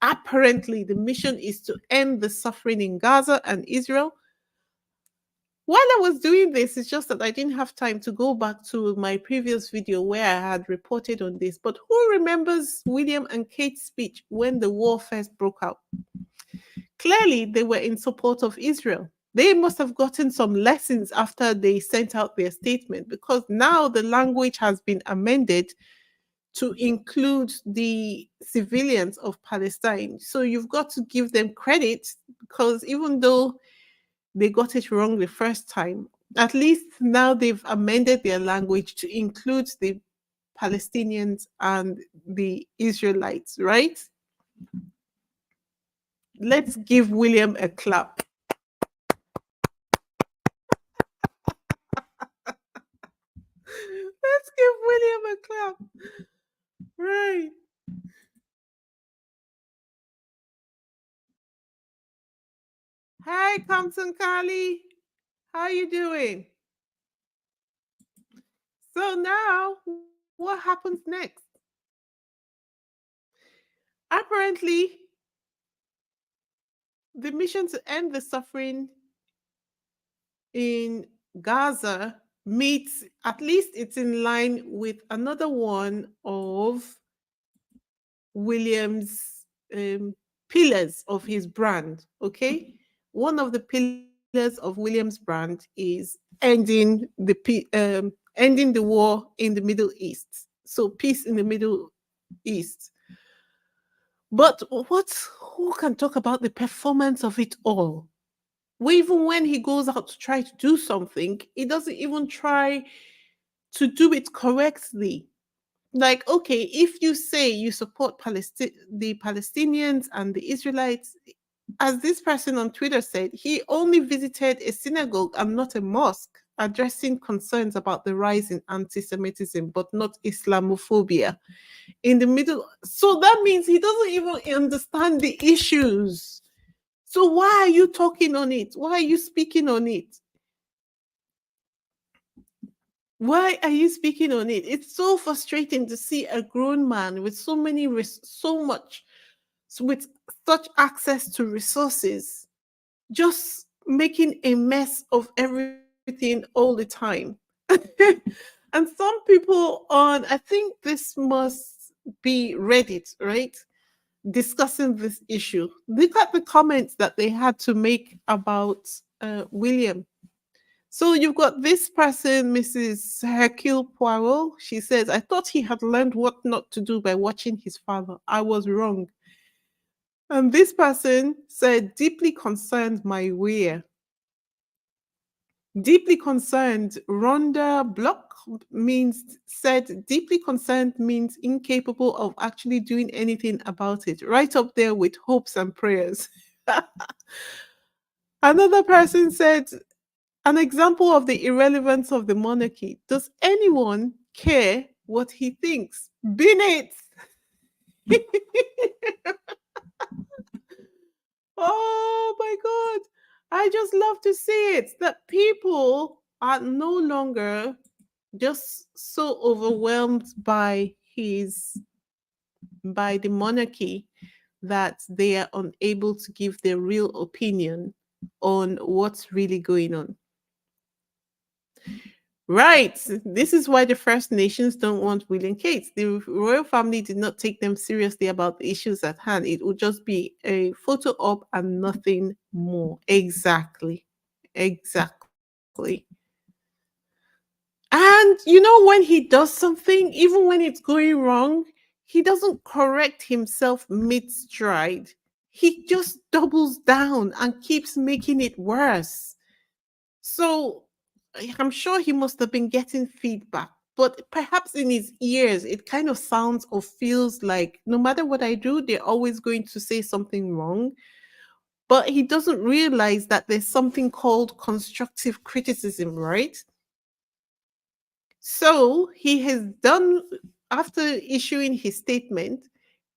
Apparently, the mission is to end the suffering in Gaza and Israel. While I was doing this, it's just that I didn't have time to go back to my previous video where I had reported on this. But who remembers William and Kate's speech when the war first broke out? Clearly, they were in support of Israel. They must have gotten some lessons after they sent out their statement because now the language has been amended to include the civilians of Palestine. So you've got to give them credit because even though they got it wrong the first time, at least now they've amended their language to include the Palestinians and the Israelites, right? Let's give William a clap. Let's give William a clap. Right. Hi, Compton Kali. How you doing? So now, what happens next? Apparently, the mission to end the suffering in Gaza meets, at least it's in line with another one of William's pillars of his brand. Okay. One of the pillars of William's brand is ending the war in the Middle East. So peace in the Middle East. But who can talk about the performance of it all? Even when he goes out to try to do something, he doesn't even try to do it correctly. Like, okay, if you say you support the Palestinians and the Israelites, as this person on Twitter said, he only visited a synagogue and not a mosque, addressing concerns about the rise in anti-Semitism, but not Islamophobia in the middle. So that means he doesn't even understand the issues. So why are you talking on it? Why are you speaking on it? Why are you speaking on it? It's so frustrating to see a grown man with so many, with such access to resources, just making a mess of everything all the time. And some people I think this must be Reddit, right? Discussing this issue. Look at the comments that they had to make about William. So you've got this person, Mrs. Hercule Poirot. She says, I thought he had learned what not to do by watching his father. I was wrong. And this person said, deeply concerned my wear. Deeply concerned, Rhonda Block said, deeply concerned means incapable of actually doing anything about it. Right up there with hopes and prayers. Another person said, an example of the irrelevance of the monarchy. Does anyone care what he thinks? Bin it. Oh my God. I just love to see it that people are no longer just so overwhelmed by the monarchy that they are unable to give their real opinion on what's really going on. Right. This is why the First Nations don't want William Kate. The royal family did not take them seriously about the issues at hand. It would just be a photo op and nothing more. Exactly. Exactly. And when he does something, even when it's going wrong, he doesn't correct himself mid stride. He just doubles down and keeps making it worse. So I'm sure he must have been getting feedback, but perhaps in his ears, it kind of sounds or feels like no matter what I do, they're always going to say something wrong. But he doesn't realize that there's something called constructive criticism, right? So he has done, after issuing his statement,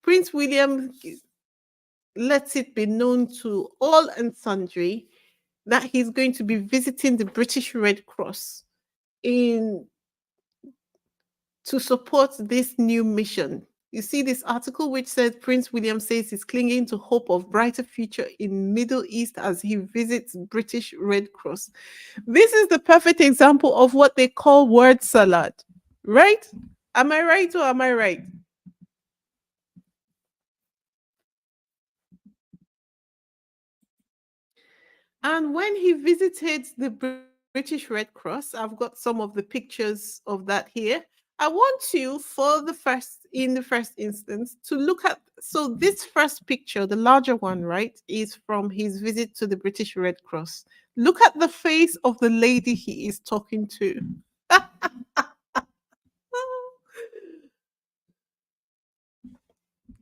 Prince William lets it be known to all and sundry that he's going to be visiting the British Red Cross in to support this new mission. You see this article which says Prince William says he's clinging to hope of brighter future in Middle East as he visits British Red Cross. This is the perfect example of what they call word salad, right? Am I right or am I right? And when he visited the British Red Cross, I've got some of the pictures of that here. I want you for in the first instance, to look at. So, this first picture, the larger one, right, is from his visit to the British Red Cross. Look at the face of the lady he is talking to.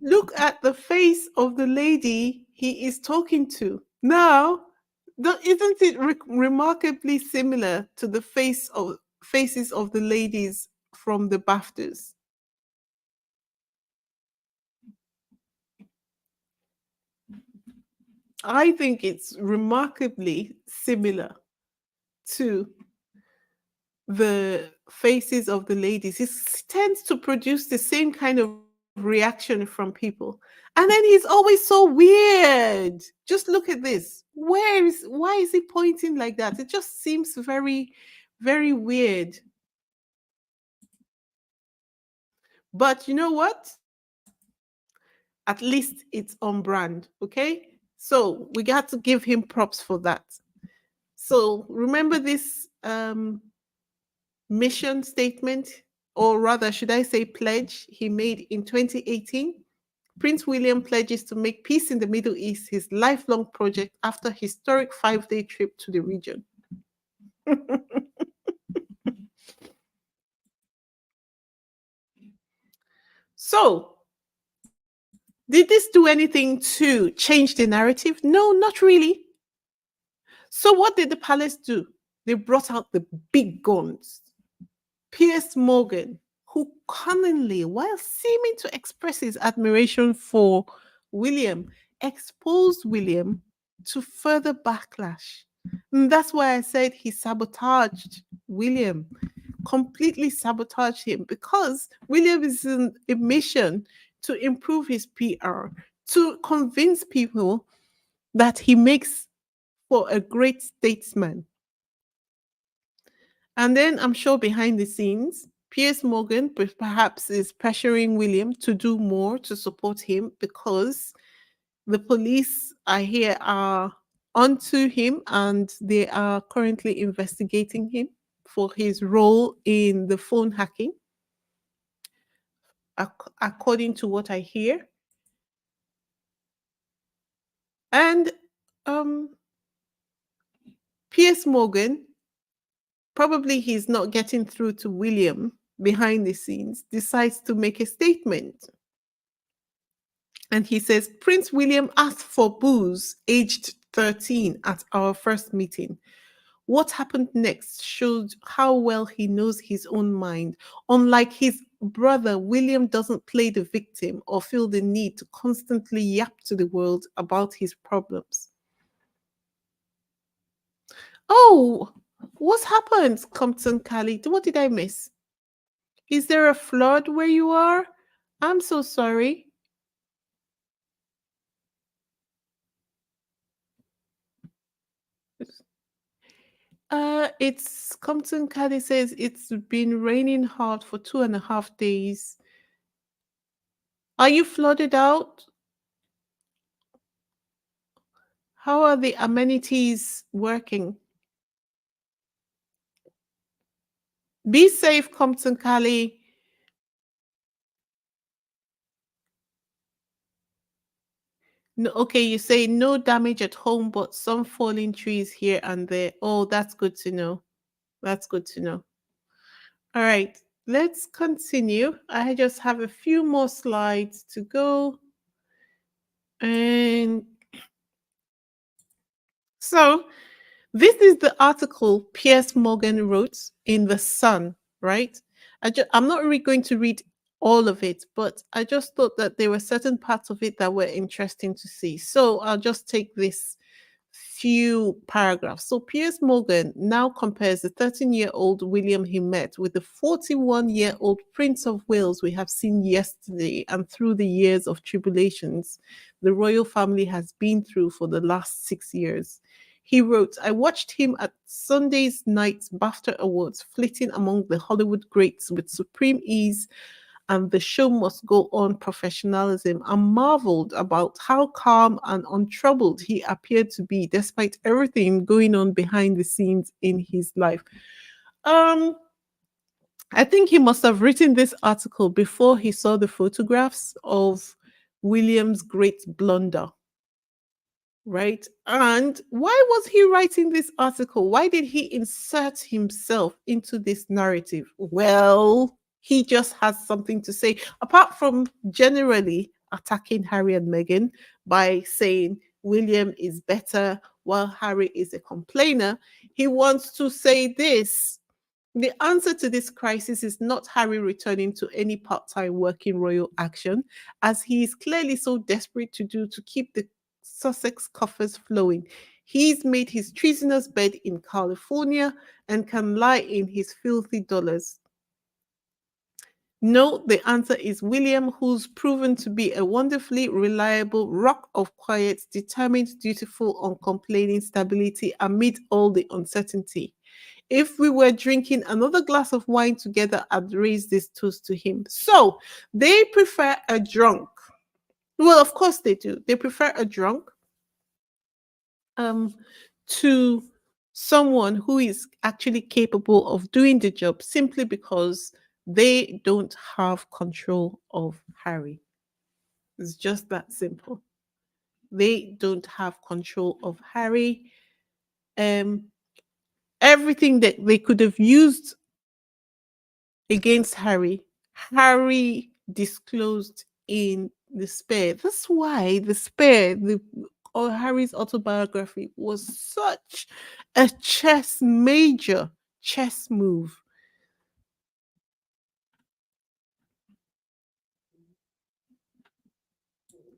Look at the face of the lady he is talking to. Now, isn't it remarkably similar to the faces of the ladies from the BAFTAs? I think it's remarkably similar to the faces of the ladies. It tends to produce the same kind of reaction from people. And then he's always so weird. Just look at this. Why is he pointing like that? It just seems very, very weird. But you know what? At least it's on brand. Okay. So we got to give him props for that. So remember this mission statement, or rather, should I say, pledge he made in 2018? Prince William pledges to make peace in the Middle East his lifelong project after historic 5-day trip to the region. So, did this do anything to change the narrative? No, not really. So, what did the palace do? They brought out the big guns. Piers Morgan, who cunningly, while seeming to express his admiration for William, exposed William to further backlash. And that's why I said he sabotaged William, completely sabotaged him, because William is in a mission to improve his PR, to convince people that he makes for a great statesman. And then I'm sure behind the scenes, Piers Morgan perhaps is pressuring William to do more to support him, because the police, I hear, are onto him and they are currently investigating him for his role in the phone hacking, according to what I hear. And um, Piers Morgan, probably he's not getting through to William behind the scenes, decides to make a statement. And he says, Prince William asked for booze aged 13 at our first meeting. What happened next showed how well he knows his own mind. Unlike his brother, William doesn't play the victim or feel the need to constantly yap to the world about his problems. Oh, What's happened, Compton Cali? What did I miss? Is there a flood where you are? I'm so sorry. It's Compton Cali says it's been raining hard for 2.5 days. Are you flooded out? How are the amenities working? Be safe, Compton Cali. No, okay, you say no damage at home, but some falling trees here and there. Oh, that's good to know. That's good to know. All right, let's continue. I just have a few more slides to go. And so this is the article Piers Morgan wrote in The Sun, right? I'm not really going to read all of it, but I just thought that there were certain parts of it that were interesting to see. So I'll just take this few paragraphs. So Piers Morgan now compares the 13-year-old William he met with the 41-year-old Prince of Wales we have seen yesterday and through the years of tribulations the royal family has been through for the last 6 years. He wrote, I watched him at Sunday's night's BAFTA Awards, flitting among the Hollywood greats with supreme ease and the show must go on professionalism, and marveled about how calm and untroubled he appeared to be despite everything going on behind the scenes in his life. Um, I think he must have written this article before he saw the photographs of William's great blunder, right? And why was he writing this article? Why did he insert himself into this narrative? Well, he just has something to say, apart from generally attacking Harry and Meghan by saying William is better while Harry is a complainer. He wants to say this: the answer to this crisis is not Harry returning to any part time work in royal action, as he is clearly so desperate to do to keep the Sussex coffers flowing. He's made his treasonous bed in California and can lie in his filthy dollars. No, the answer is William, who's proven to be a wonderfully reliable rock of quiet, determined, dutiful, uncomplaining stability amid all the uncertainty. If we were drinking another glass of wine together, I'd raise this toast to him. So they prefer a drunk. Well, of course they do. They prefer a drunk um, to someone who is actually capable of doing the job simply because they don't have control of Harry. It's just that simple. They don't have control of Harry. Um, Everything that they could have used against Harry, Harry disclosed in the Spare. That's why the Spare, the or Harry's autobiography, was such a major chess move.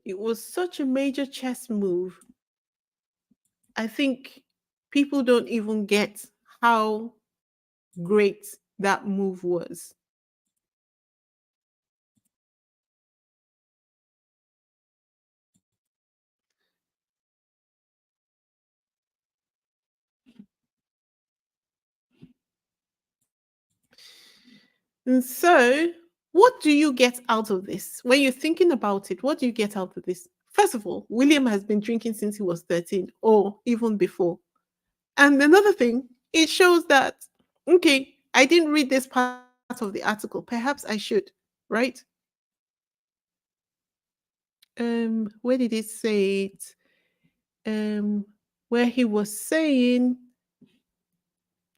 It was such a major chess move. I think people don't even get how great that move was. And so, what do you get out of this? When you're thinking about it, what do you get out of this? First of all, William has been drinking since he was 13 or even before. And another thing, it shows that, okay, I didn't read this part of the article. Perhaps I should, right? Where did it say it? Where he was saying,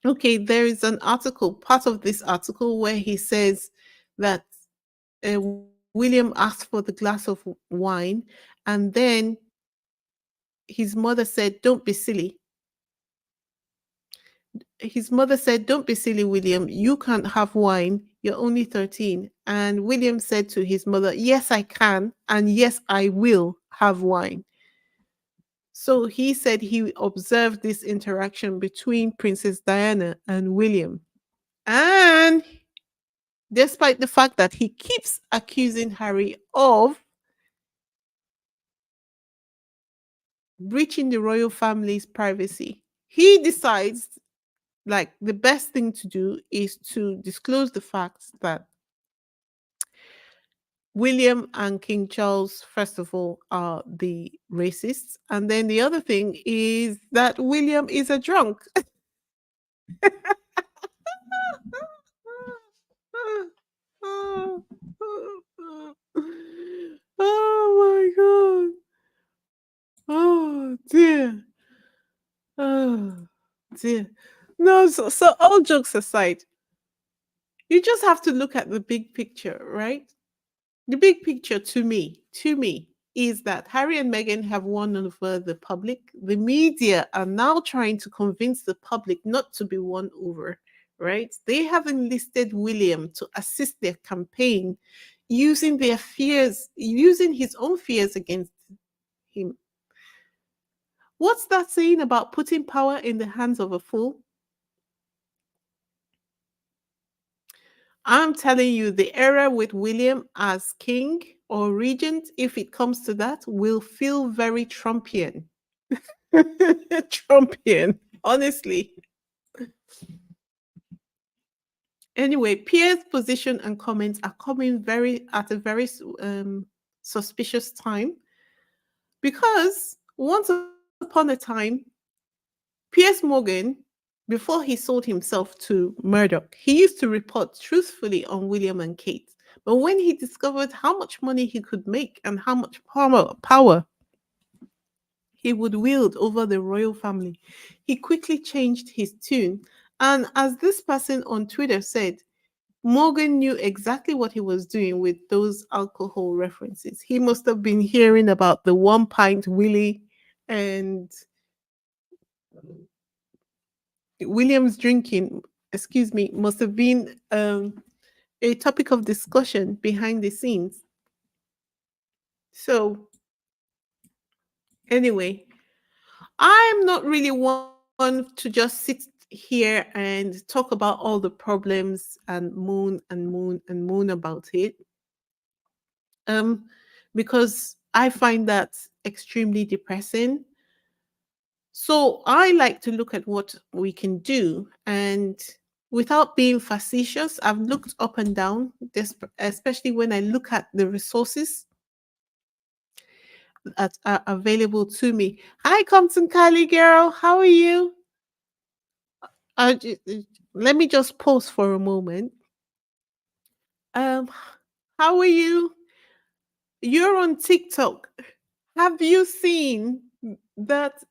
okay, there is an article, part of this article where he says that uh, William asked for the glass of wine, and then his mother said, "Don't be silly." His mother said, "Don't be silly, William. You can't have wine. You're only 13." And William said to his mother, "Yes, I can, and yes, I will have wine." So he said he observed this interaction between Princess Diana and William. And despite the fact that he keeps accusing Harry of breaching the royal family's privacy, he decides like the best thing to do is to disclose the facts that William and King Charles, first of all, are the racists. And then the other thing is that William is a drunk. Oh my God. Oh dear. Oh dear. No, so all jokes aside, you just have to look at the big picture, right? The big picture to me, is that Harry and Meghan have won over the public. The media are now trying to convince the public not to be won over, right? They have enlisted William to assist their campaign using their fears, using his own fears against him. What's that saying about putting power in the hands of a fool? I'm telling you, the era with William as king or regent, if it comes to that, will feel very Trumpian. Trumpian, honestly. Anyway, Piers' position and comments are coming very at a very suspicious time because once upon a time, Piers Morgan, before he sold himself to Murdoch, he used to report truthfully on William and Kate. But when he discovered how much money he could make and how much power he would wield over the royal family, he quickly changed his tune. And as this person on Twitter said, Morgan knew exactly what he was doing with those alcohol references. He must have been hearing about the 1 pint Willie and William's drinking, excuse me, must have been a topic of discussion behind the scenes. So, anyway, I'm not really one to just sit here and talk about all the problems and moan about it. Um, because I find that extremely depressing. So I like to look at what we can do. And without being facetious, I've looked up and down, especially when I look at the resources that are available to me. Hi, Compton Kylie girl. How are you? Uh, j- j- Let me just pause for a moment. Um, how are you? You're on TikTok. Have you seen that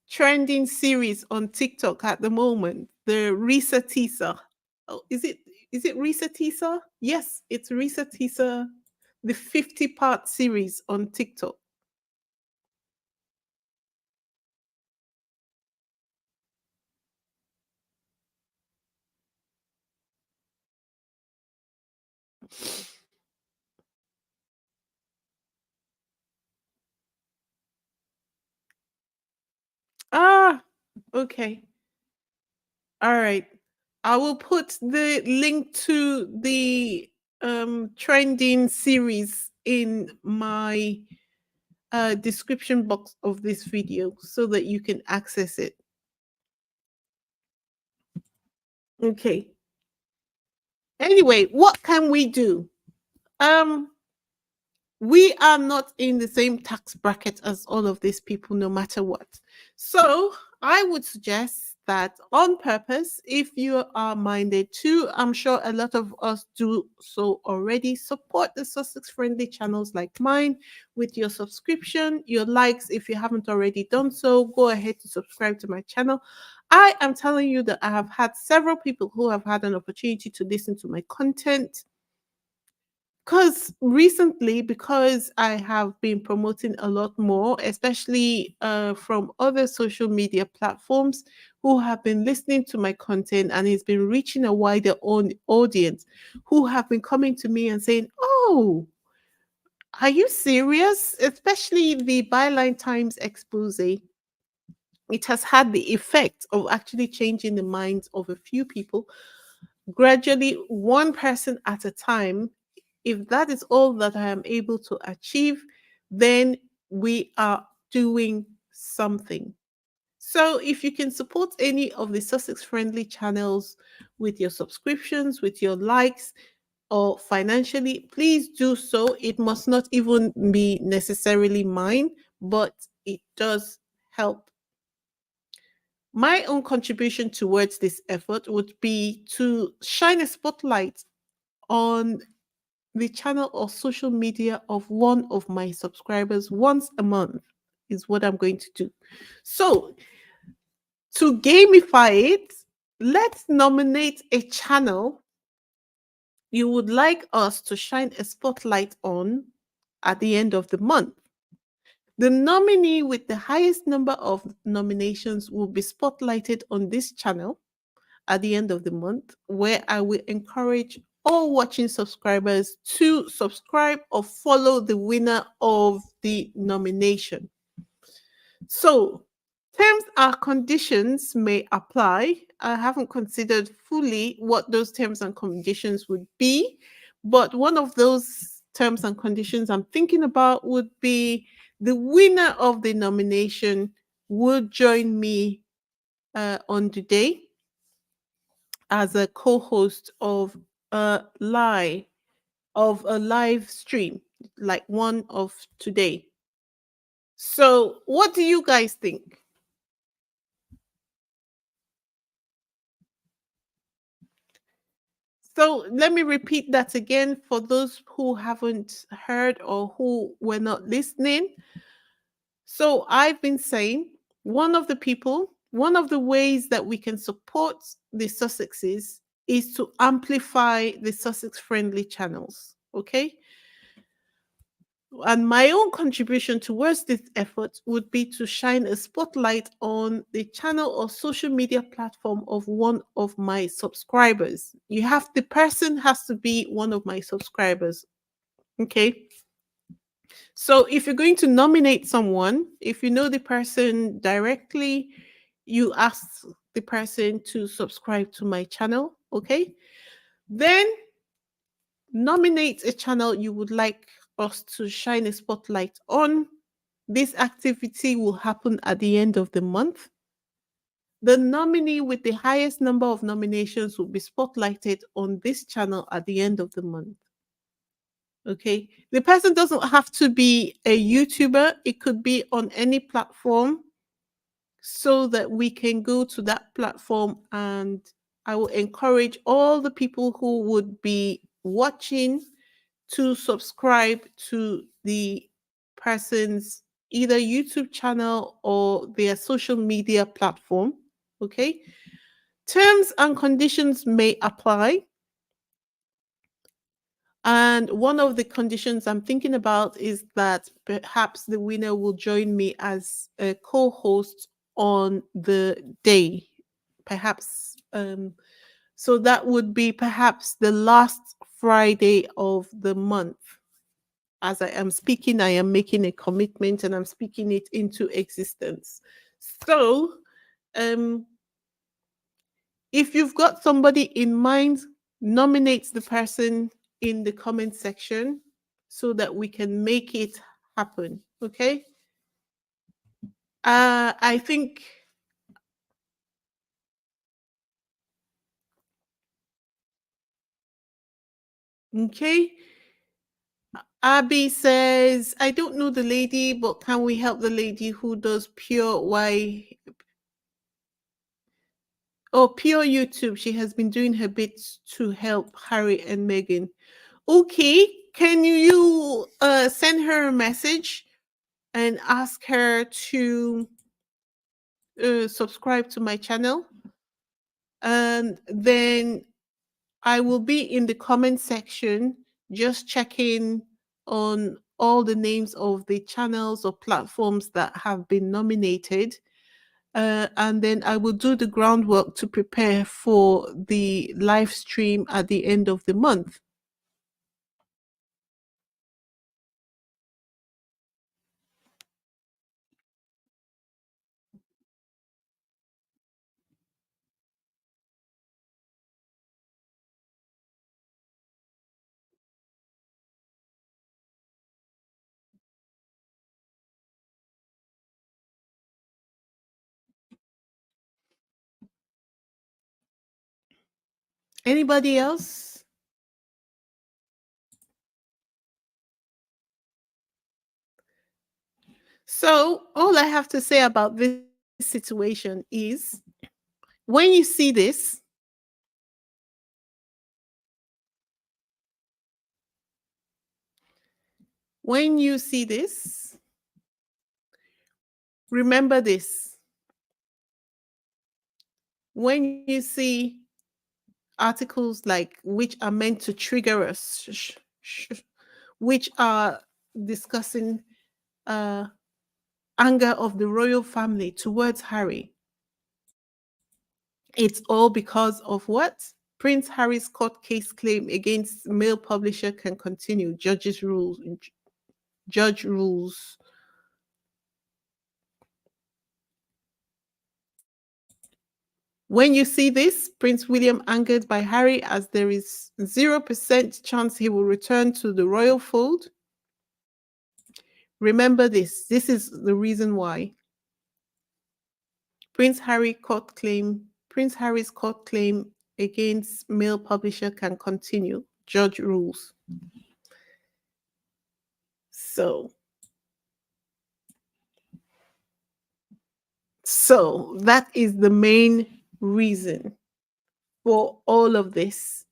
trending series on TikTok at the moment? The Risa Tisa. Oh, is it Risa Tisa? Yes, it's Risa Tisa. The 50-part series on TikTok. Ah, okay. All right. I will put the link to the trending series in my description box of this video so that you can access it. Okay. Anyway, what can we do? Um, we are not in the same tax bracket as all of these people, no matter what. So I would suggest that on purpose, if you are minded to, I'm sure a lot of us do so already, support the Sussex friendly channels like mine with your subscription, your likes. If you haven't already done so, go ahead to subscribe to my channel. I am telling you that I have had several people who have had an opportunity to listen to my content because recently, because I have been promoting a lot more, especially from other social media platforms who have been listening to my content and it's been reaching a wider audience who have been coming to me and saying, "Oh, Are you serious? Especially the Byline Times expose. It has had the effect of actually changing the minds of a few people, gradually, one person at a time. If that is all that I am able to achieve, then we are doing something. So, if you can support any of the Sussex friendly channels with your subscriptions, with your likes, or financially, please do so. It must not even be necessarily mine, but it does help. My own contribution towards this effort would be to shine a spotlight on the channel or social media of one of my subscribers once a month, is what I'm going to do. So, to gamify it, let's nominate a channel you would like us to shine a spotlight on at the end of the month. The nominee with the highest number of nominations will be spotlighted on this channel at the end of the month, where I will encourage all watching subscribers to subscribe or follow the winner of the nomination. So, terms and conditions may apply. I haven't considered fully what those terms and conditions would be, but one of those terms and conditions I'm thinking about would be the winner of the nomination would join me on the day as a co-host a live stream like one of today. So, what do you guys think? So, let me repeat that again for those who haven't heard or who were not listening. So, I've been saying one of the ways that we can support the Sussexes is to amplify the Sussex friendly channels. Okay. And my own contribution towards this effort would be to shine a spotlight on the channel or social media platform of one of my subscribers. The person has to be one of my subscribers. Okay. So if you're going to nominate someone, if you know the person directly, you ask the person to subscribe to my channel. Okay. Then nominate a channel you would like us to shine a spotlight on. This activity will happen at the end of the month. The nominee with the highest number of nominations will be spotlighted on this channel at the end of the month. Okay. The person doesn't have to be a YouTuber, it could be on any platform so that we can go to that platform, and I will encourage all the people who would be watching to subscribe to the person's either YouTube channel or their social media platform. Okay. Terms and conditions may apply. And one of the conditions I'm thinking about is that perhaps the winner will join me as a co host on the day. Perhaps, so that would be perhaps the last Friday of the month. As I am speaking, I am making a commitment and I'm speaking it into existence. So, um, if you've got somebody in mind, nominate the person in the comment section so that we can make it happen. Okay. I think, okay. Abby says, I don't know the lady, but can we help the lady who does pure Y? Oh, pure YouTube. She has been doing her bits to help Harry and Meghan. Okay. Can you send her a message and ask her to subscribe to my channel? And then I will be in the comment section just checking on all the names of the channels or platforms that have been nominated. And then I will do the groundwork to prepare for the live stream at the end of the month. Anybody else? So, all I have to say about this situation is when you see this, when you see this, remember this. When you see articles like which are meant to trigger us, which are discussing uh, anger of the royal family towards Harry, it's all because of what? Prince Harry's court case claim against male publisher can continue. Judge rules. When you see this, Prince William angered by Harry as there is 0% chance he will return to the royal fold. Remember this. This is the reason why. Prince Harry's court claim against male publisher can continue. Judge rules. So that is the main reason for all of this.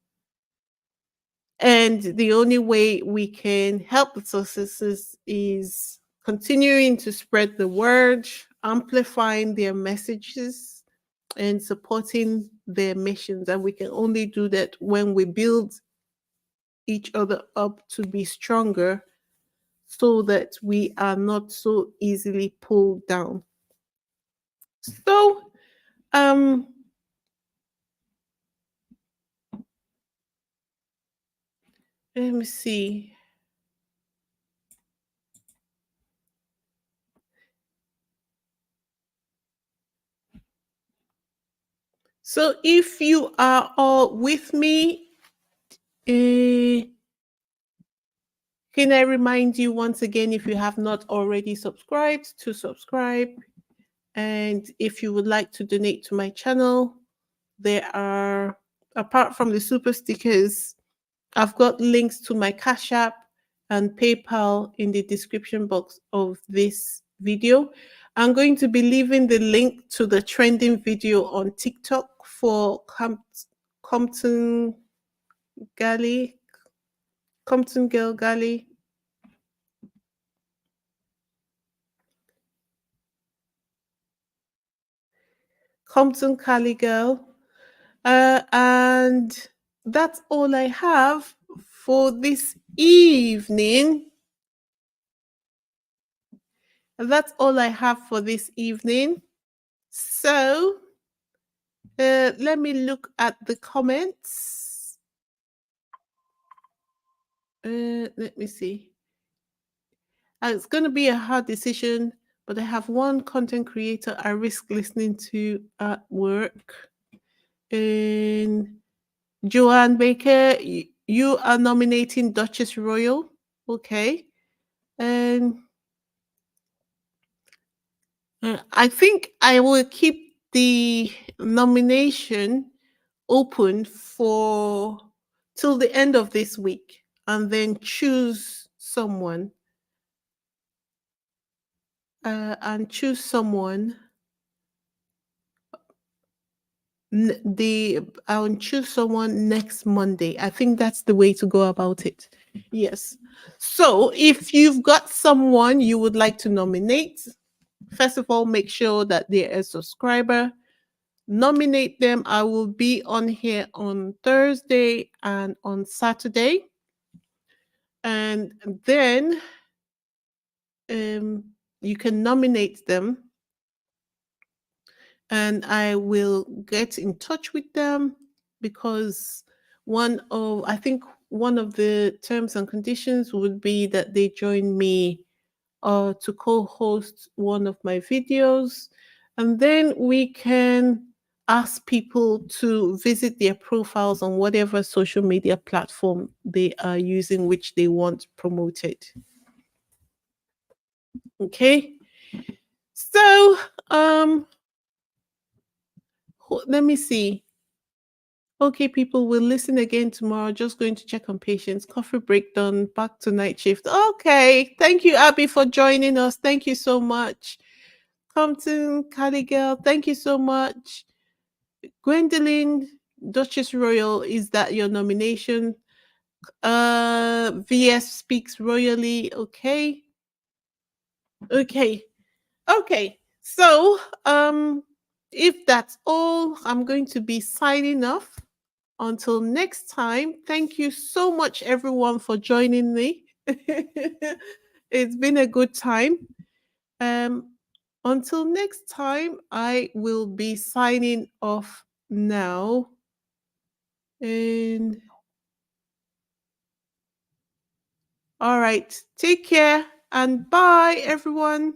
And the only way we can help the successes is continuing to spread the word, amplifying their messages, and supporting their missions. And we can only do that when we build each other up to be stronger so that we are not so easily pulled down. So, um, let me see. So, if you are all with me, can I remind you once again, if you have not already subscribed, to subscribe? And if you would like to donate to my channel, there are, apart from the super stickers, I've got links to my Cash App and PayPal in the description box of this video. I'm going to be leaving the link to the trending video on TikTok for Compton Galley, Compton Girl Galley. Compton Cali Girl. And that's all I have for this evening. That's all I have for this evening. So let me look at the comments. Let me see. It's going to be a hard decision, but I have one content creator I risk listening to at work. And Joanne Baker, you are nominating Duchess Royal. Okay. And I think I will keep the nomination open for till the end of this week and then choose someone. And choose someone. I'll choose someone next Monday. I think that's the way to go about it. Yes. So if you've got someone you would like to nominate, first of all, make sure that they're a subscriber. Nominate them. I will be on here on Thursday and on Saturday. And then you can nominate them and I will get in touch with them because I think one of the terms and conditions would be that they join me to co-host one of my videos, and then we can ask people to visit their profiles on whatever social media platform they are using, which they want promoted. Okay, so let me see. Okay, people, we'll listen again tomorrow. Just going to check on patients. Coffee break done. Back to night shift. Okay. Thank you, Abby, for joining us. Thank you so much. Compton, Cardigale, thank you so much. Gwendolyn, Duchess Royal, is that your nomination? VS speaks royally. Okay. Okay. Okay. So, if that's all, I'm going to be signing off. Until next time, thank you so much, everyone, for joining me. It's been a good time. Um, until next time, I will be signing off now. And all right, take care and bye, everyone.